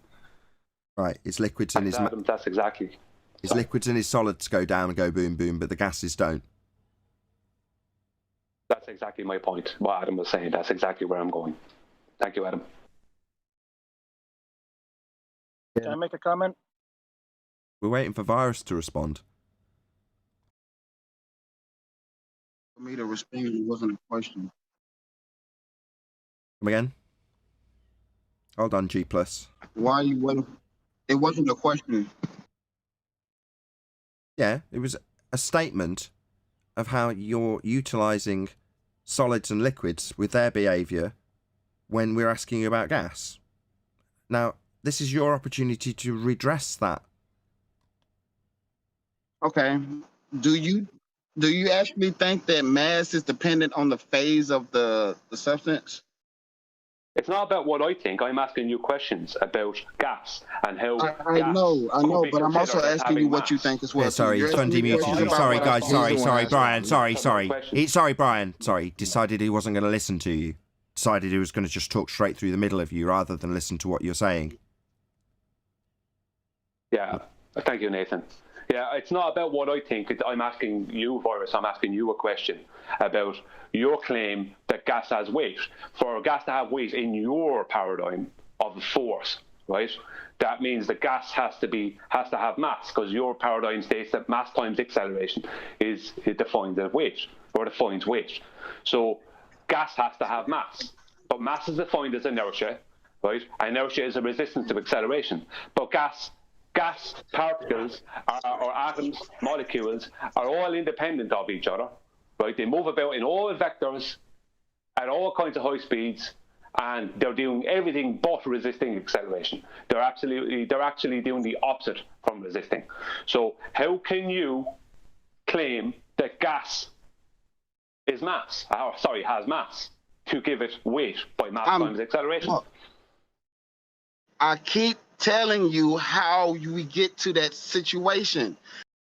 Right, it's liquids and his... That's exactly... His liquids and his solids go down and go boom, boom, but the gases don't. That's exactly my point, what Adam was saying. That's exactly where I'm going. Thank you, Adam. Can I make a comment? We're waiting for Virus to respond. For me to respond, it wasn't a question. Come again? Hold on, G+. Why you waiting? It wasn't a question. Yeah, it was a statement of how you're utilising solids and liquids with their behaviour when we're asking you about gas. Now, this is your opportunity to redress that. Okay. Do you actually think that mass is dependent on the phase of the substance? It's not about what I think. I'm asking you questions about gas and how. I know, but I'm also asking you what you think as well. Yeah, sorry, he's trying to demute you. Sorry, guys. Sorry, Brian. Sorry, Brian. Sorry, decided he wasn't going to listen to you. Decided he was going to just talk straight through the middle of you rather than listen to what you're saying. Yeah, thank you, Nathan. Yeah, it's not about what I think. I'm asking you, Virus, I'm asking you a question about your claim that gas has weight. For gas to have weight in your paradigm of force, right, that means that gas has to have mass, because your paradigm states that mass times acceleration is defined as weight, or defines weight. So gas has to have mass, but mass is defined as inertia, right? Inertia is a resistance to acceleration, but gas particles or atoms, molecules are all independent of each other, right? They move about in all vectors at all kinds of high speeds, and they're doing everything but resisting acceleration. They're actually doing the opposite from resisting. So how can you claim that gas is mass? Has mass to give it weight by mass times acceleration? I keep telling you how we get to that situation.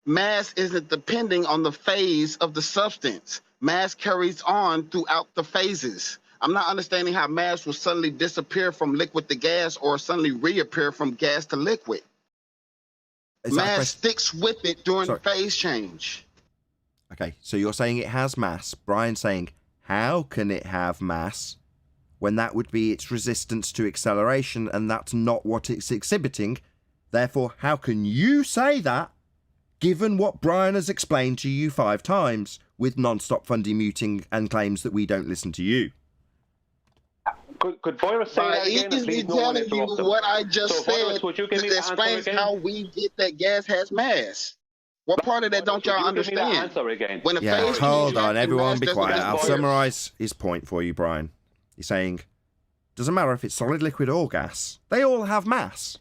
Mass isn't depending on the phase of the substance. Mass carries on throughout the phases. I'm not understanding how mass will suddenly disappear from liquid to gas or suddenly reappear from gas to liquid. Mass sticks with it during the phase change. Okay, so you're saying it has mass. Brian's saying, how can it have mass when that would be its resistance to acceleration, and that's not what it's exhibiting. Therefore, how can you say that, given what Brian has explained to you 5 times, with non-stop fundy muting and claims that we don't listen to you? Could Virus say that again? Easily telling you what I just said explains how we get that gas has mass. What part of that don't y'all understand? When Hold on, everyone be quiet. I'll summarise his point for you, Brian. He's saying, doesn't matter if it's solid, liquid or gas, they all have mass.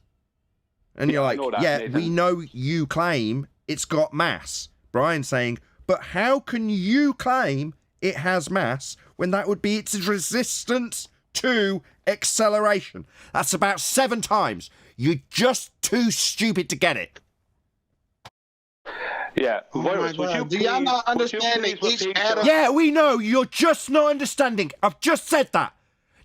And you're like, Nathan. We know you claim it's got mass. Brian's saying, but how can you claim it has mass when that would be its resistance to acceleration? That's about 7 times. You're just too stupid to get it. Yeah, Virus, do y'all not understand that each atom... Yeah, we know. You're just not understanding. I've just said that.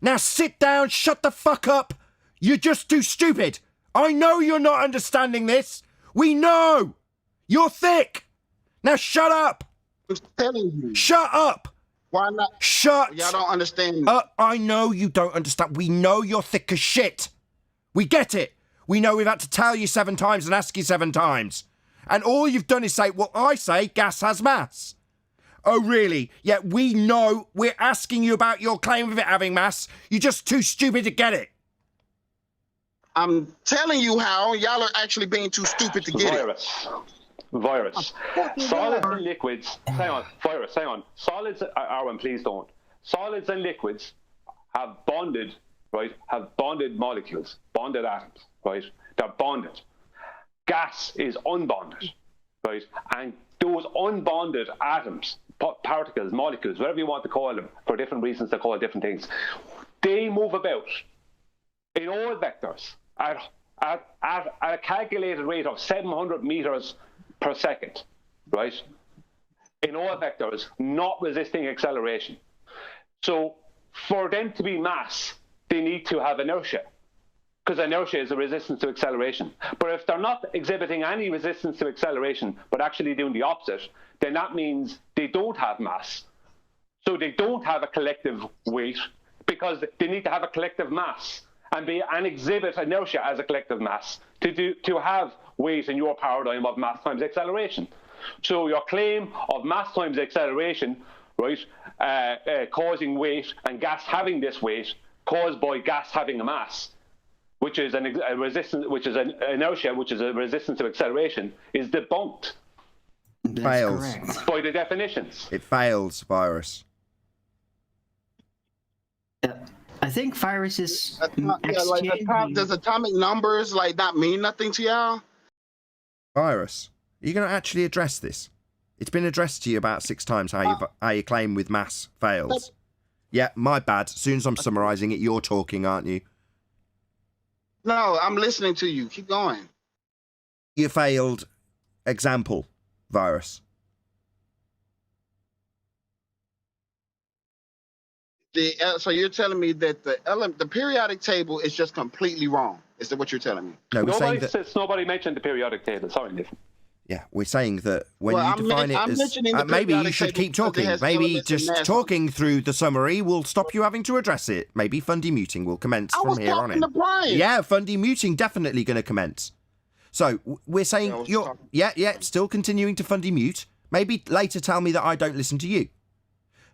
Now sit down, shut the fuck up. You're just too stupid. I know you're not understanding this. We know. You're thick. Now shut up. I'm telling you. Shut up. Why not? Shut. Y'all don't understand. I know you don't understand. We know you're thick as shit. We get it. We know we've had to tell you 7 times and ask you 7 times. And all you've done is say, well, I say gas has mass. Oh, really? Yeah, we know. We're asking you about your claim of it having mass. You're just too stupid to get it. I'm telling you how. Y'all are actually being too stupid to get it. Virus. Solids and liquids. Hang on. Virus, hang on. Solids, Arwen, please don't. Solids and liquids have bonded, right? Have bonded molecules, bonded atoms, right? They're bonded. Gas is unbonded, right? And those unbonded atoms, particles, molecules, whatever you want to call them, for different reasons they call different things, they move about in all vectors at a calculated rate of 700 meters per second, right? In all vectors, not resisting acceleration. So for them to be mass, they need to have inertia, because inertia is a resistance to acceleration. But if they're not exhibiting any resistance to acceleration, but actually doing the opposite, then that means they don't have mass. So they don't have a collective weight, because they need to have a collective mass and exhibit inertia as a collective mass to have weight in your paradigm of mass times acceleration. So your claim of mass times acceleration, right, causing weight and gas having this weight caused by gas having a mass, which is a resistance, which is an inertia, which is a resistance to acceleration, is debunked. It fails. Correct. By the definitions. It fails, Virus. I think Virus is does atomic numbers not mean nothing to y'all? Virus, are you going to actually address this? It's been addressed to you about 6 times how you claim with mass fails. Yeah, my bad. As soon as I'm summarising it, you're talking, aren't you? No, I'm listening to you. Keep going. You failed. Example, Virus. So you're telling me that the periodic table is just completely wrong? Is that what you're telling me? No, we're saying that nobody mentioned the periodic table. Sorry, Nathan. Yeah, we're saying that when you define it as... maybe you should keep talking. Maybe just talking through the summary will stop you having to address it. Maybe fundy muting will commence from here on in. Yeah, fundy muting definitely going to commence. So we're saying you're... still continuing to fundy mute. Maybe later tell me that I don't listen to you.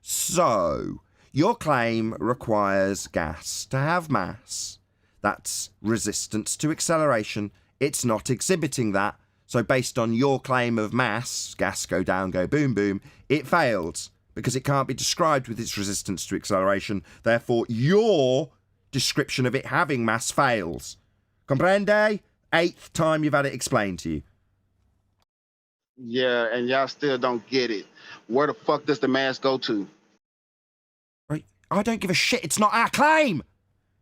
So your claim requires gas to have mass. That's resistance to acceleration. It's not exhibiting that. So based on your claim of mass, gas go down, go boom, boom, it fails because it can't be described with its resistance to acceleration. Therefore, your description of it having mass fails. Comprende? 8th time you've had it explained to you. Yeah, and y'all still don't get it. Where the fuck does the mass go to? Right. I don't give a shit. It's not our claim.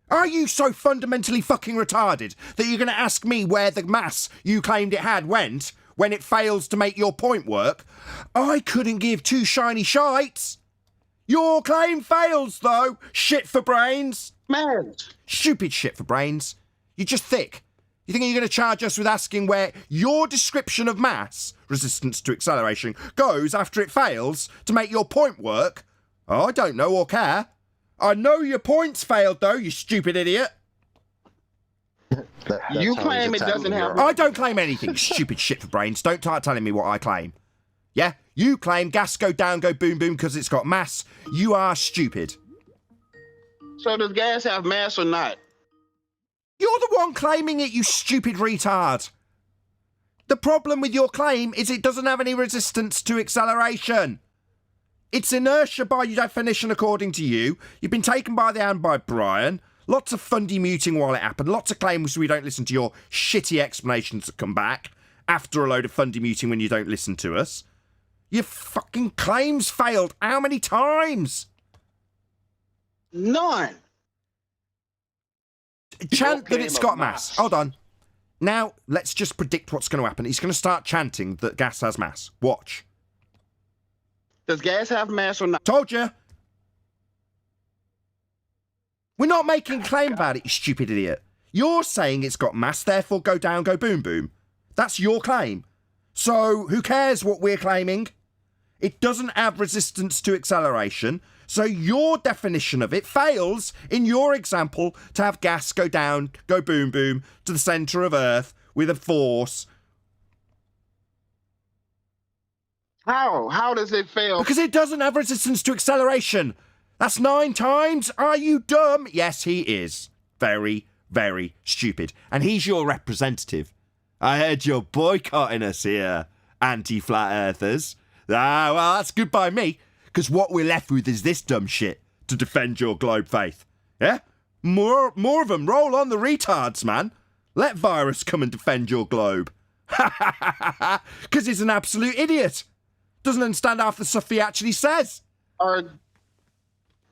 Are you so fundamentally fucking retarded that you're going to ask me where the mass you claimed it had went when it fails to make your point work? I couldn't give 2 shiny shites. Your claim fails, though. Shit for brains. Man. Stupid shit for brains. You're just thick. You think you're going to charge us with asking where your description of mass, resistance to acceleration, goes after it fails to make your point work? Oh, I don't know or care. I know your points failed, though, you stupid idiot. You claim it doesn't have. I don't claim anything, stupid shit for brains. Don't start telling me what I claim. Yeah? You claim gas go down, go boom, boom because it's got mass. You are stupid. So does gas have mass or not? You're the one claiming it, you stupid retard. The problem with your claim is it doesn't have any resistance to acceleration. It's inertia by definition, according to you. You've been taken by the hand by Brian. Lots of fundy muting while it happened. Lots of claims we don't listen to your shitty explanations that come back after a load of fundy muting when you don't listen to us. Your fucking claims failed. How many times? None. Chant that it's got mass. Hold on. Now, let's just predict what's going to happen. He's going to start chanting that gas has mass. Watch. Does gas have mass or not? Told you. We're not making a claim about it, you stupid idiot. You're saying it's got mass, therefore go down, go boom, boom. That's your claim. So, who cares what we're claiming? It doesn't have resistance to acceleration, so your definition of it fails in your example to have gas go down, go boom, boom, to the centre of Earth with a force. How? How does it fail? Because it doesn't have resistance to acceleration. That's 9 times. Are you dumb? Yes, he is. Very, very stupid. And he's your representative. I heard you're boycotting us here, anti-flat earthers. Ah, well, that's good by me, because what we're left with is this dumb shit to defend your globe faith. Yeah? More of them. Roll on the retards, man. Let virus come and defend your globe. Because he's an absolute idiot. Doesn't understand half the stuff he actually says.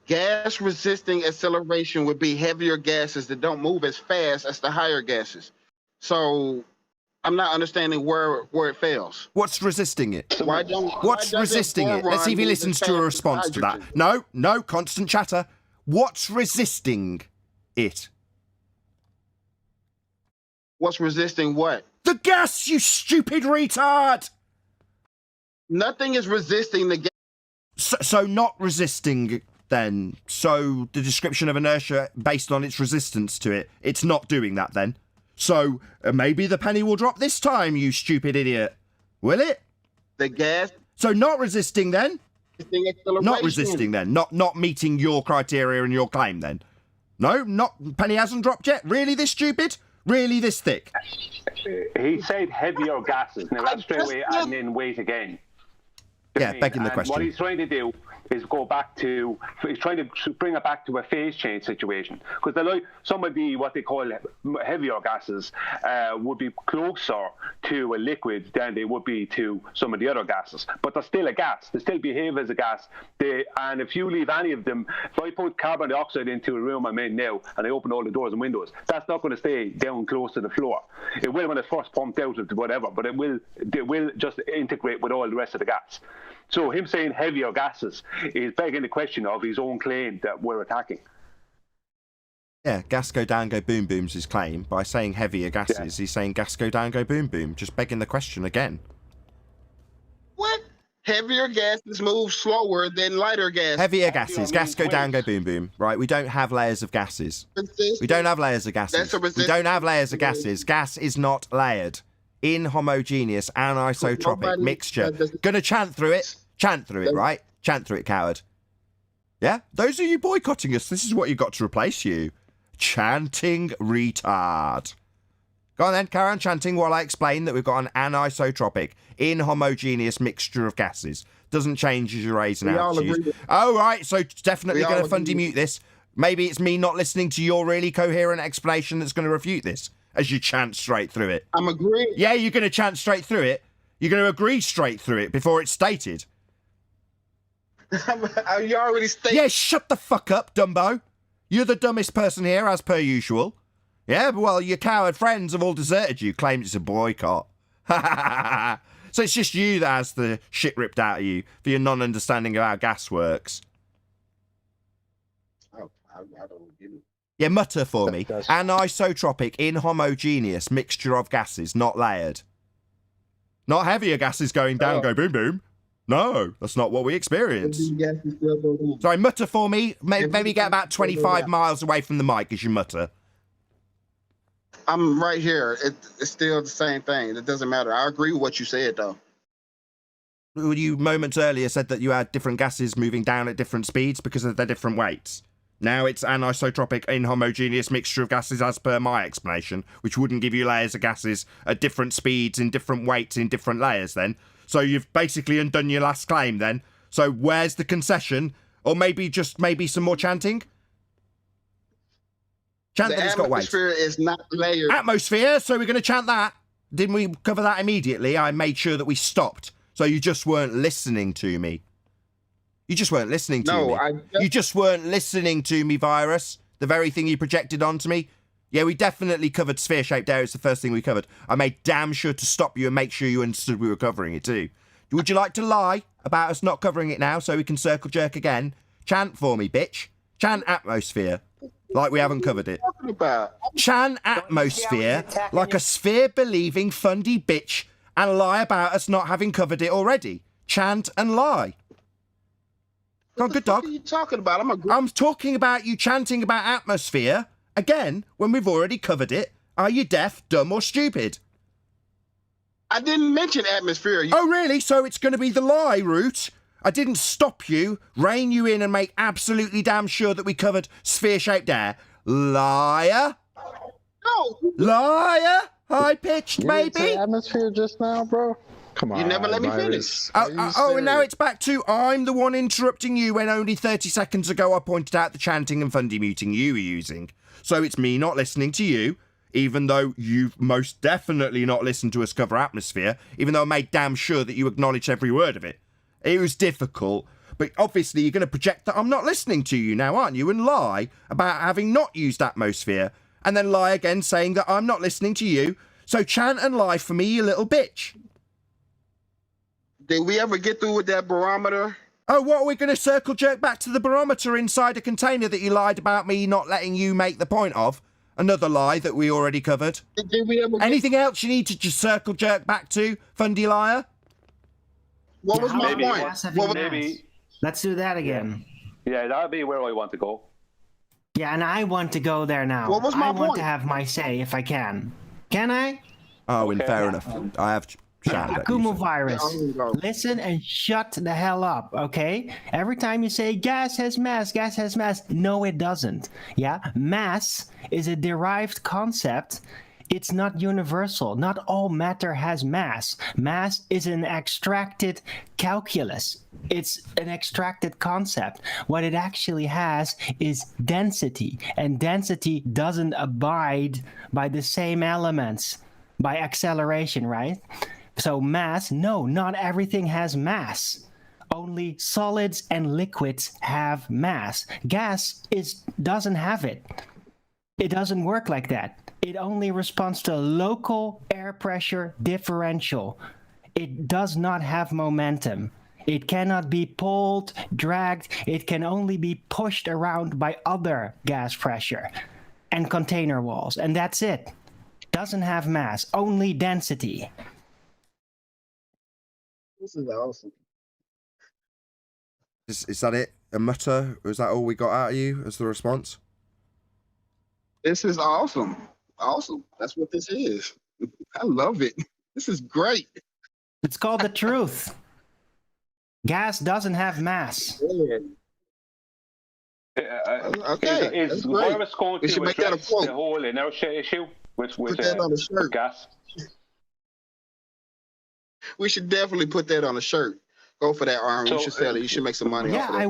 Gas resisting acceleration would be heavier gases that don't move as fast as the higher gases. So I'm not understanding where it fails. What's resisting it? What's resisting it? Let's see if he listens to a response to that. No, constant chatter. What's resisting it? What's resisting what? The gas, you stupid retard! Nothing is resisting the gas. So not resisting then. So the description of inertia based on its resistance to it, it's not doing that then. So maybe the penny will drop this time, you stupid idiot. Will it? The gas. So not resisting then? Not resisting then. Not meeting your criteria and your claim then. No, penny hasn't dropped yet. Really this stupid? Really this thick? He said heavier gases. Now that's straight away and then wait again. Yeah, begging the question. What he's trying to do is he's trying to bring it back to a phase change situation. Because some of the, what they call heavier gases would be closer to a liquid than they would be to some of the other gases. But they're still a gas. They still behave as a gas. And if you leave any of them, if I put carbon dioxide into a room I'm in now and I open all the doors and windows, that's not going to stay down close to the floor. It will when it's first pumped out or whatever, but it will just integrate with all the rest of the gas. So him saying heavier gases is begging the question of his own claim that we're attacking. Yeah, gas go down, go boom, boom's his claim. By saying heavier gases, he's saying gas go down, go boom, boom. Just begging the question again. What? Heavier gases move slower than lighter gases. Heavier gases, gas go down, go boom, boom. Right, we don't have layers of gases. We don't have layers of gases. We don't have layers of gases. Gas is not layered. Inhomogeneous, anisotropic mixture. Gonna chant through it. Chant through it, right? Chant through it, coward. Yeah? Those are you boycotting us. This is what you got to replace you. Chanting retard. Go on then, carry on chanting while I explain that we've got an anisotropic, inhomogeneous mixture of gases. Doesn't change as you raise an altitude. Oh, right, so definitely going to fundy mute this. Maybe it's me not listening to your really coherent explanation that's going to refute this as you chant straight through it. I'm agreeing. Yeah, you're going to chant straight through it. You're going to agree straight through it before it's stated. You already stated. Yeah, shut the fuck up, Dumbo. You're the dumbest person here, as per usual. Yeah, well, your coward friends have all deserted you, claimed it's a boycott. So it's just you that has the shit ripped out of you for your non-understanding of how gas works. Oh, I don't get it. Yeah, mutter for me. Anisotropic, inhomogeneous mixture of gases, not layered. Not heavier gases going down, go boom boom. No, that's not what we experience. Gas is still going on. Sorry, mutter for me. Maybe get about 25 miles away from the mic as you mutter. I'm right here. It's still the same thing. It doesn't matter. I agree with what you said, though. You moments earlier said that you had different gases moving down at different speeds because of their different weights. Now it's an isotropic, inhomogeneous mixture of gases as per my explanation, which wouldn't give you layers of gases at different speeds, in different weights, in different layers then. So you've basically undone your last claim then. So where's the concession? Or maybe some more chanting? Chant that it's got weight. The atmosphere is not layered. Atmosphere, so we're going to chant that. Didn't we cover that immediately? I made sure that we stopped. So you just weren't listening to me. You just weren't listening to me. You just weren't listening to me, Virus. The very thing you projected onto me. Yeah, we definitely covered sphere-shaped air. It's the first thing we covered. I made damn sure to stop you and make sure you understood we were covering it too. Would you like to lie about us not covering it now so we can circle jerk again? Chant for me, bitch. Chant atmosphere. Like we haven't covered it. Chant atmosphere like a sphere-believing fundy bitch and lie about us not having covered it already. Chant and lie. Go on, good dog. What are you talking about? I'm talking about you chanting about atmosphere again when we've already covered it. Are you deaf, dumb, or stupid? I didn't mention atmosphere. Oh, really? So it's going to be the lie route? I didn't stop you, rein you in, and make absolutely damn sure that we covered sphere-shaped air. Liar? No. Liar? High-pitched, You maybe? didn't say atmosphere just now, bro. Come on. You never let me Virus. finish. And now it's back to I'm the one interrupting you when only 30 seconds ago I pointed out the chanting and fundy muting you were using. So it's me not listening to you, even though you've most definitely not listened to us cover atmosphere, even though I made damn sure that you acknowledged every word of it. It was difficult, but obviously you're going to project that I'm not listening to you now, aren't you? And lie about having not used atmosphere, and then lie again saying that I'm not listening to you. So chant and lie for me, you little bitch. Did we ever get through with that barometer? Oh, what, are we going to circle jerk back to the barometer inside a container that you lied about me not letting you make the point of? Another lie that we already covered. Did we ever Anything else you need to just circle jerk back to, fundy liar? What was my point? Maybe. Let's do that again. Yeah, that would be where I want to go. Yeah, and I want to go there now. What was my I want point? to have my say if I can. Can I? Oh, and fair enough. I have shouted at you. Akumu virus. Listen and shut the hell up, okay? Every time you say gas has mass, no, it doesn't. Yeah, mass is a derived concept. It's not universal. Not all matter has mass. Mass is an extracted calculus. It's an extracted concept. What it actually has is density, and density doesn't abide by the same elements, by acceleration, right? So mass, no, not everything has mass. Only solids and liquids have mass. Gas doesn't have it. It doesn't work like that. It only responds to a local air pressure differential. It does not have momentum. It cannot be pulled, dragged. It can only be pushed around by other gas pressure and container walls. And that's it. Doesn't have mass, only density. This is awesome. Is that it? A mutter? Is that all we got out of you as the response? This is awesome. Awesome. That's what this is. I love it. This is great. It's called the truth. Gas doesn't have mass. Okay. Is Virus going to address the whole inertia issue with gas? We should definitely put that on a shirt. Go for that, Arm. You should sell it. You should make some money off of that. I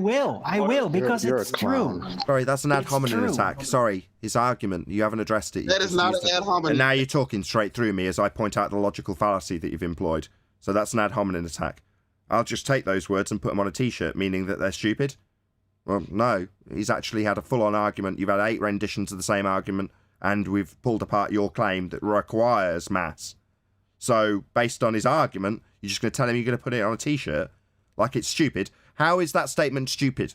will, because it's true. Sorry, that's an ad hominem attack. Sorry, his argument. You haven't addressed it. That is not an ad hominem. And now you're talking straight through me as I point out the logical fallacy that you've employed. So that's an ad hominem attack. I'll just take those words and put them on a t-shirt, meaning that they're stupid. Well, no. He's actually had a full-on argument. You've had 8 renditions of the same argument, and we've pulled apart your claim that requires mass. So, based on his argument, you're just going to tell him you're going to put it on a t-shirt? Like it's stupid. How is that statement stupid?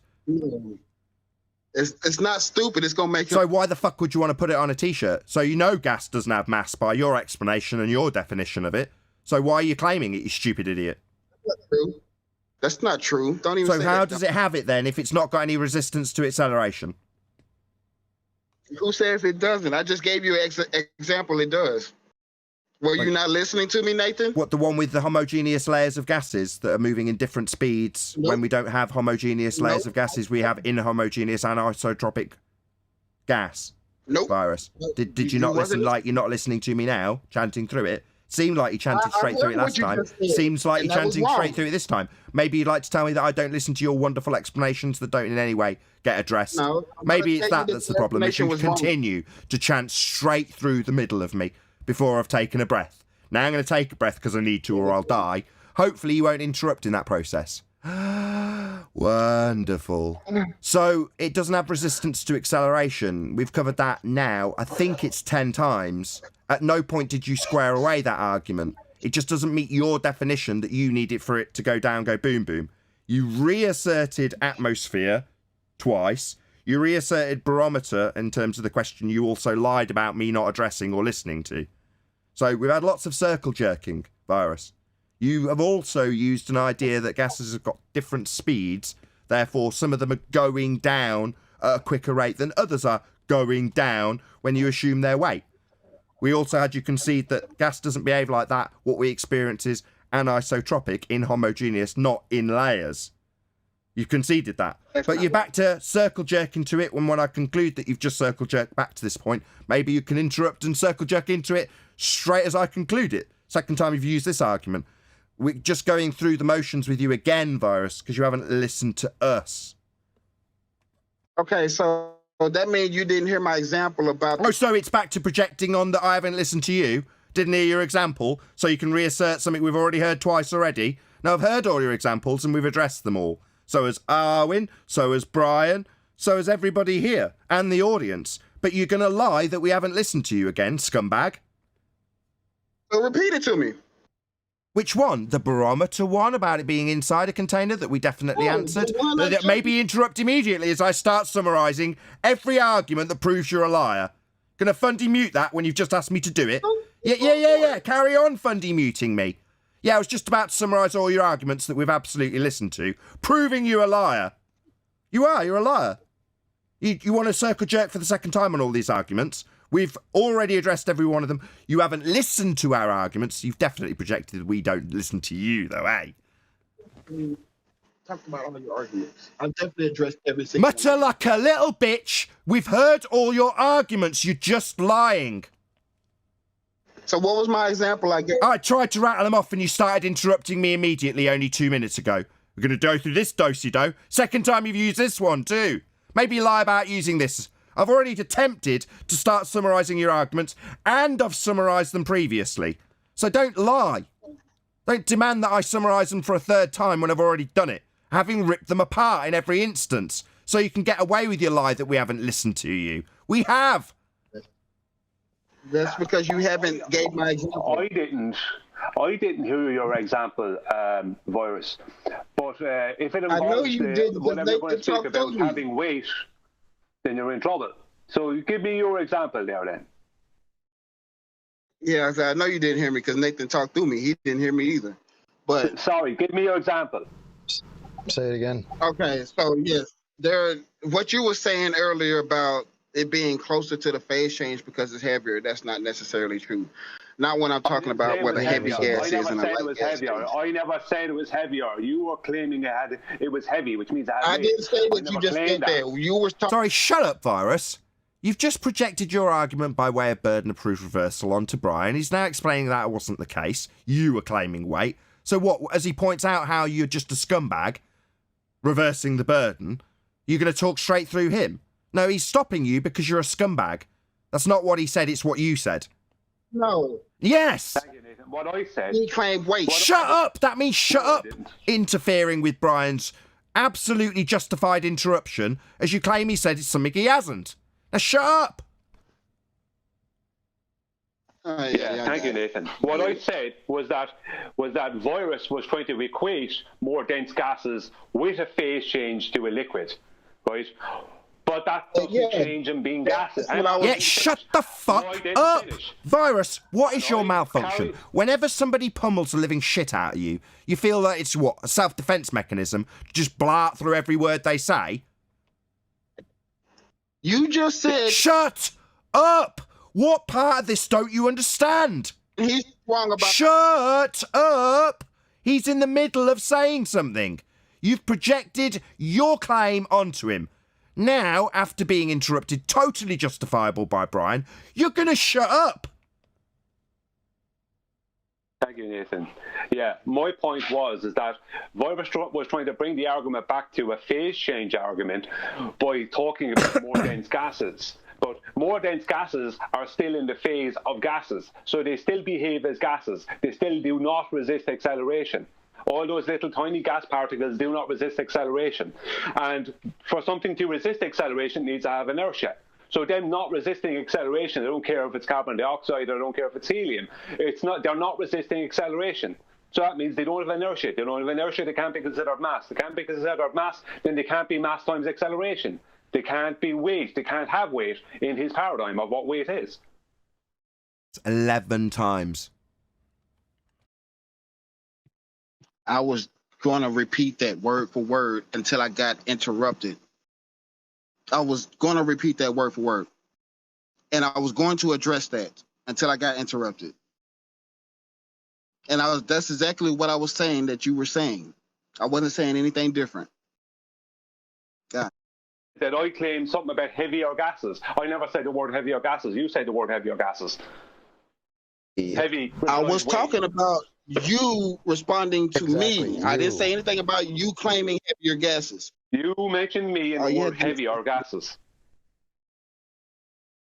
It's not stupid. It's going to make So why the fuck would you want to put it on a t-shirt? So you know gas doesn't have mass by your explanation and your definition of it. So why are you claiming it, you stupid idiot? That's not true. That's not true. Don't even So say how that. does it have it then if it's not got any resistance to acceleration? Who says it doesn't? I just gave you an example. It does. Were you not listening to me, Nathan? What, the one with the homogeneous layers of gases that are moving in different speeds? Nope. When we don't have homogeneous layers of gases, we have inhomogeneous anisotropic gas virus. Did you not listen like you're not listening to me now, chanting through it? Seemed like you chanted straight through it last time. Seems like you're chanting straight through it this time. Maybe you'd like to tell me that I don't listen to your wonderful explanations that don't in any way get addressed. No, Maybe it's that's the problem. Is you continue to chant straight through the middle of me before I've taken a breath. Now I'm going to take a breath because I need to or I'll die. Hopefully you won't interrupt in that process. Wonderful. So it doesn't have resistance to acceleration. We've covered that now. I think it's 10 times. At no point did you square away that argument. It just doesn't meet your definition that you need it for it to go down, go boom, boom. You reasserted atmosphere twice. You reasserted barometer in terms of the question you also lied about me not addressing or listening to. So we've had lots of circle jerking, Virus. You have also used an idea that gases have got different speeds, therefore some of them are going down at a quicker rate than others are going down when you assume their weight. We also had you concede that gas doesn't behave like that. What we experience is anisotropic, inhomogeneous, not in layers. You conceded that. But you're back to circle jerking to it when I conclude that you've just circle jerked back to this point. Maybe you can interrupt and circle jerk into it straight as I conclude it. Second time you've used this argument. We're just going through the motions with you again, Virus, because you haven't listened to us. Okay, so that means you didn't hear my example about... Oh, so it's back to projecting on that I haven't listened to you? Didn't hear your example, so you can reassert something we've already heard twice already? No, I've heard all your examples and we've addressed them all. So has Arwin, so has Brian, so has everybody here, and the audience. But you're going to lie that we haven't listened to you again, scumbag. So repeat it to me. Which one? The barometer one about it being inside a container that we definitely answered? Maybe interrupt immediately as I start summarising every argument that proves you're a liar. Gonna Fundy mute that when you've just asked me to do it? Yeah. Carry on Fundy muting me. Yeah, I was just about to summarise all your arguments that we've absolutely listened to, proving you a liar. You're a liar. You want to circle jerk for the second time on all these arguments? We've already addressed every one of them. You haven't listened to our arguments. You've definitely projected that we don't listen to you, though, eh? Talk about all your arguments. I've definitely addressed every single Mutter one. like a little bitch. We've heard all your arguments. You're just lying. So what was my example I gave? I tried to rattle them off and you started interrupting me immediately only 2 minutes ago. We're going to go through this do-si-do. Second time you've used this one, too. Maybe lie about using this. I've already attempted to start summarising your arguments, and I've summarised them previously. So don't lie. Don't demand that I summarise them for a third time when I've already done it, having ripped them apart in every instance, so you can get away with your lie that we haven't listened to you. We have. That's because you haven't gave my example. I didn't hear your example, Virus. But if it involves I know you did, whatever you're going to speak about having weight, then you're in trouble. So give me your example there then. Yeah, I know you didn't hear me because Nathan talked through me. He didn't hear me either. But sorry, give me your example. Say it again. Okay, so yes, what you were saying earlier about it being closer to the phase change because it's heavier, that's not necessarily true. Not when I'm talking about what a heavy gas is and a light gas. I never said it was heavier. You were claiming it was heavy, which means it had I didn't say that you just did that. You were talking. Sorry, shut up, Virus. You've just projected your argument by way of burden of proof reversal onto Brian. He's now explaining that wasn't the case. You were claiming weight. So what, as he points out how you're just a scumbag, reversing the burden, you're going to talk straight through him? No, he's stopping you because you're a scumbag. That's not what he said, it's what you said. No. Yes. What I said. He claimed weight. Shut up. That means shut up. Interfering with Brian's absolutely justified interruption as you claim he said it's something he hasn't. Now shut up. Thank you, Nathan. What I said was that Virus was trying to equate more dense gases with a phase change to a liquid, right? But that doesn't change them being gases. Yeah, shut the fuck up! Virus, what is your malfunction? Whenever somebody pummels the living shit out of you, you feel that it's what, a self-defense mechanism? Just blart through every word they say? You just said... Shut up! What part of this don't you understand? He's wrong about... Shut up! He's in the middle of saying something. You've projected your claim onto him. Now, after being interrupted, totally justifiable by Brian, you're going to shut up. Thank you, Nathan. Yeah, my point is that Virus was trying to bring the argument back to a phase change argument by talking about more dense gases. But more dense gases are still in the phase of gases, so they still behave as gases. They still do not resist acceleration. All those little tiny gas particles do not resist acceleration. And for something to resist acceleration, it needs to have inertia. So them not resisting acceleration, they don't care if it's carbon dioxide, or they don't care if it's helium. They're not resisting acceleration. So that means they don't have inertia. They don't have inertia, they can't be considered mass. They can't be considered mass, then they can't be mass times acceleration. They can't be weight. They can't have weight in his paradigm of what weight is. It's 11 times. I was going to repeat that word for word until I got interrupted. I was going to repeat that word for word. And I was going to address that until I got interrupted. And that's exactly what I was saying that you were saying. I wasn't saying anything different. God. That I claimed something about heavier gases. I never said the word heavier gases. You said the word heavier gases. Yeah. Heavy. I was talking about you responding to me. I didn't say anything about you claiming heavier gases. You mentioned me in the word heavier gases.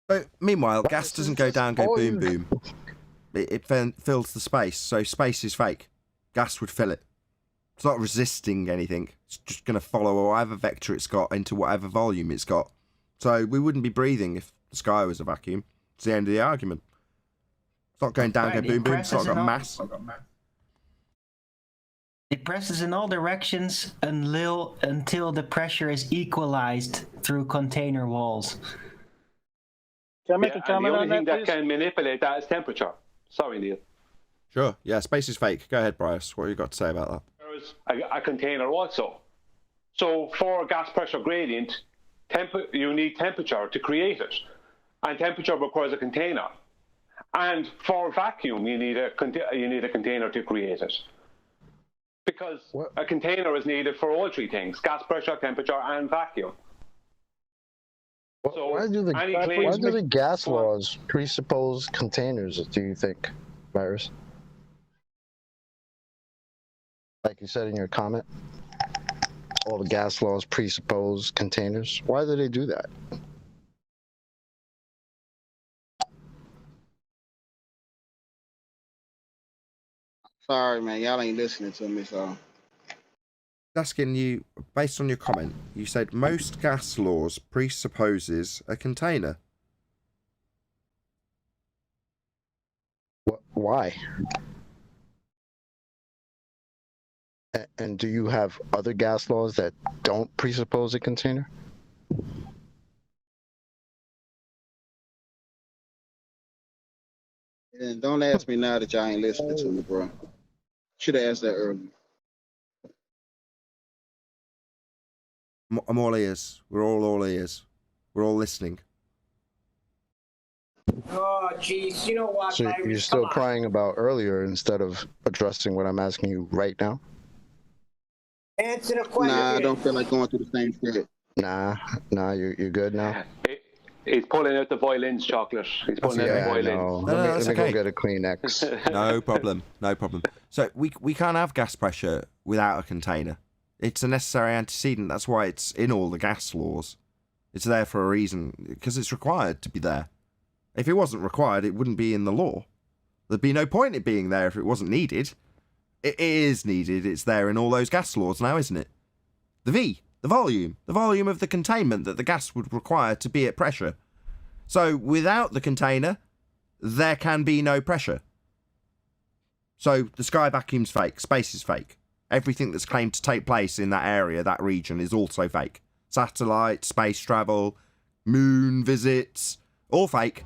But meanwhile, gas doesn't go down, go boom, boom. It fills the space, so space is fake. Gas would fill it. It's not resisting anything. It's just going to follow whatever vector it's got into whatever volume it's got. So we wouldn't be breathing if the sky was a vacuum. It's the end of the argument. It's not going down, go boom, boom. It's not got mass. It presses in all directions until the pressure is equalized through container walls. Can I make a comment on that, and the only thing that can manipulate that is temperature. Sorry, Neil. Sure. Yeah, space is fake. Go ahead, Bryce. What have you got to say about that? A container also. So for a gas pressure gradient, you need temperature to create it, and temperature requires a container. And for a vacuum, you need a container to create it, because a container is needed for all three things: gas pressure, temperature, and vacuum. So why do the gas laws presuppose containers? Do you think, Virus? Like you said in your comment, all the gas laws presuppose containers. Why do they do that? Sorry, man. Y'all ain't listening to me, so. Asking you, based on your comment, you said most gas laws presupposes a container. Why? And do you have other gas laws that don't presuppose a container? And don't ask me now that y'all ain't listening to me, bro. Should have asked that earlier. I'm all ears. We're all ears. We're all listening. Oh, jeez. You know what, So you're still crying about earlier instead of addressing what I'm asking you right now? Answer the question. Nah, I don't feel like going through the same shit. Nah, you're good now? He's pulling out the violins, Chocolate. He's pulling out the violins. No, let me okay. go get a Kleenex. No problem. No problem. So we can't have gas pressure without a container. It's a necessary antecedent. That's why it's in all the gas laws. It's there for a reason, because it's required to be there. If it wasn't required, it wouldn't be in the law. There'd be no point in it being there if it wasn't needed. It is needed. It's there in all those gas laws now, isn't it? The V, the volume of the containment that the gas would require to be at pressure. So without the container, there can be no pressure. So the sky vacuum's fake. Space is fake. Everything that's claimed to take place in that area, that region, is also fake. Satellite, space travel, moon visits, all fake.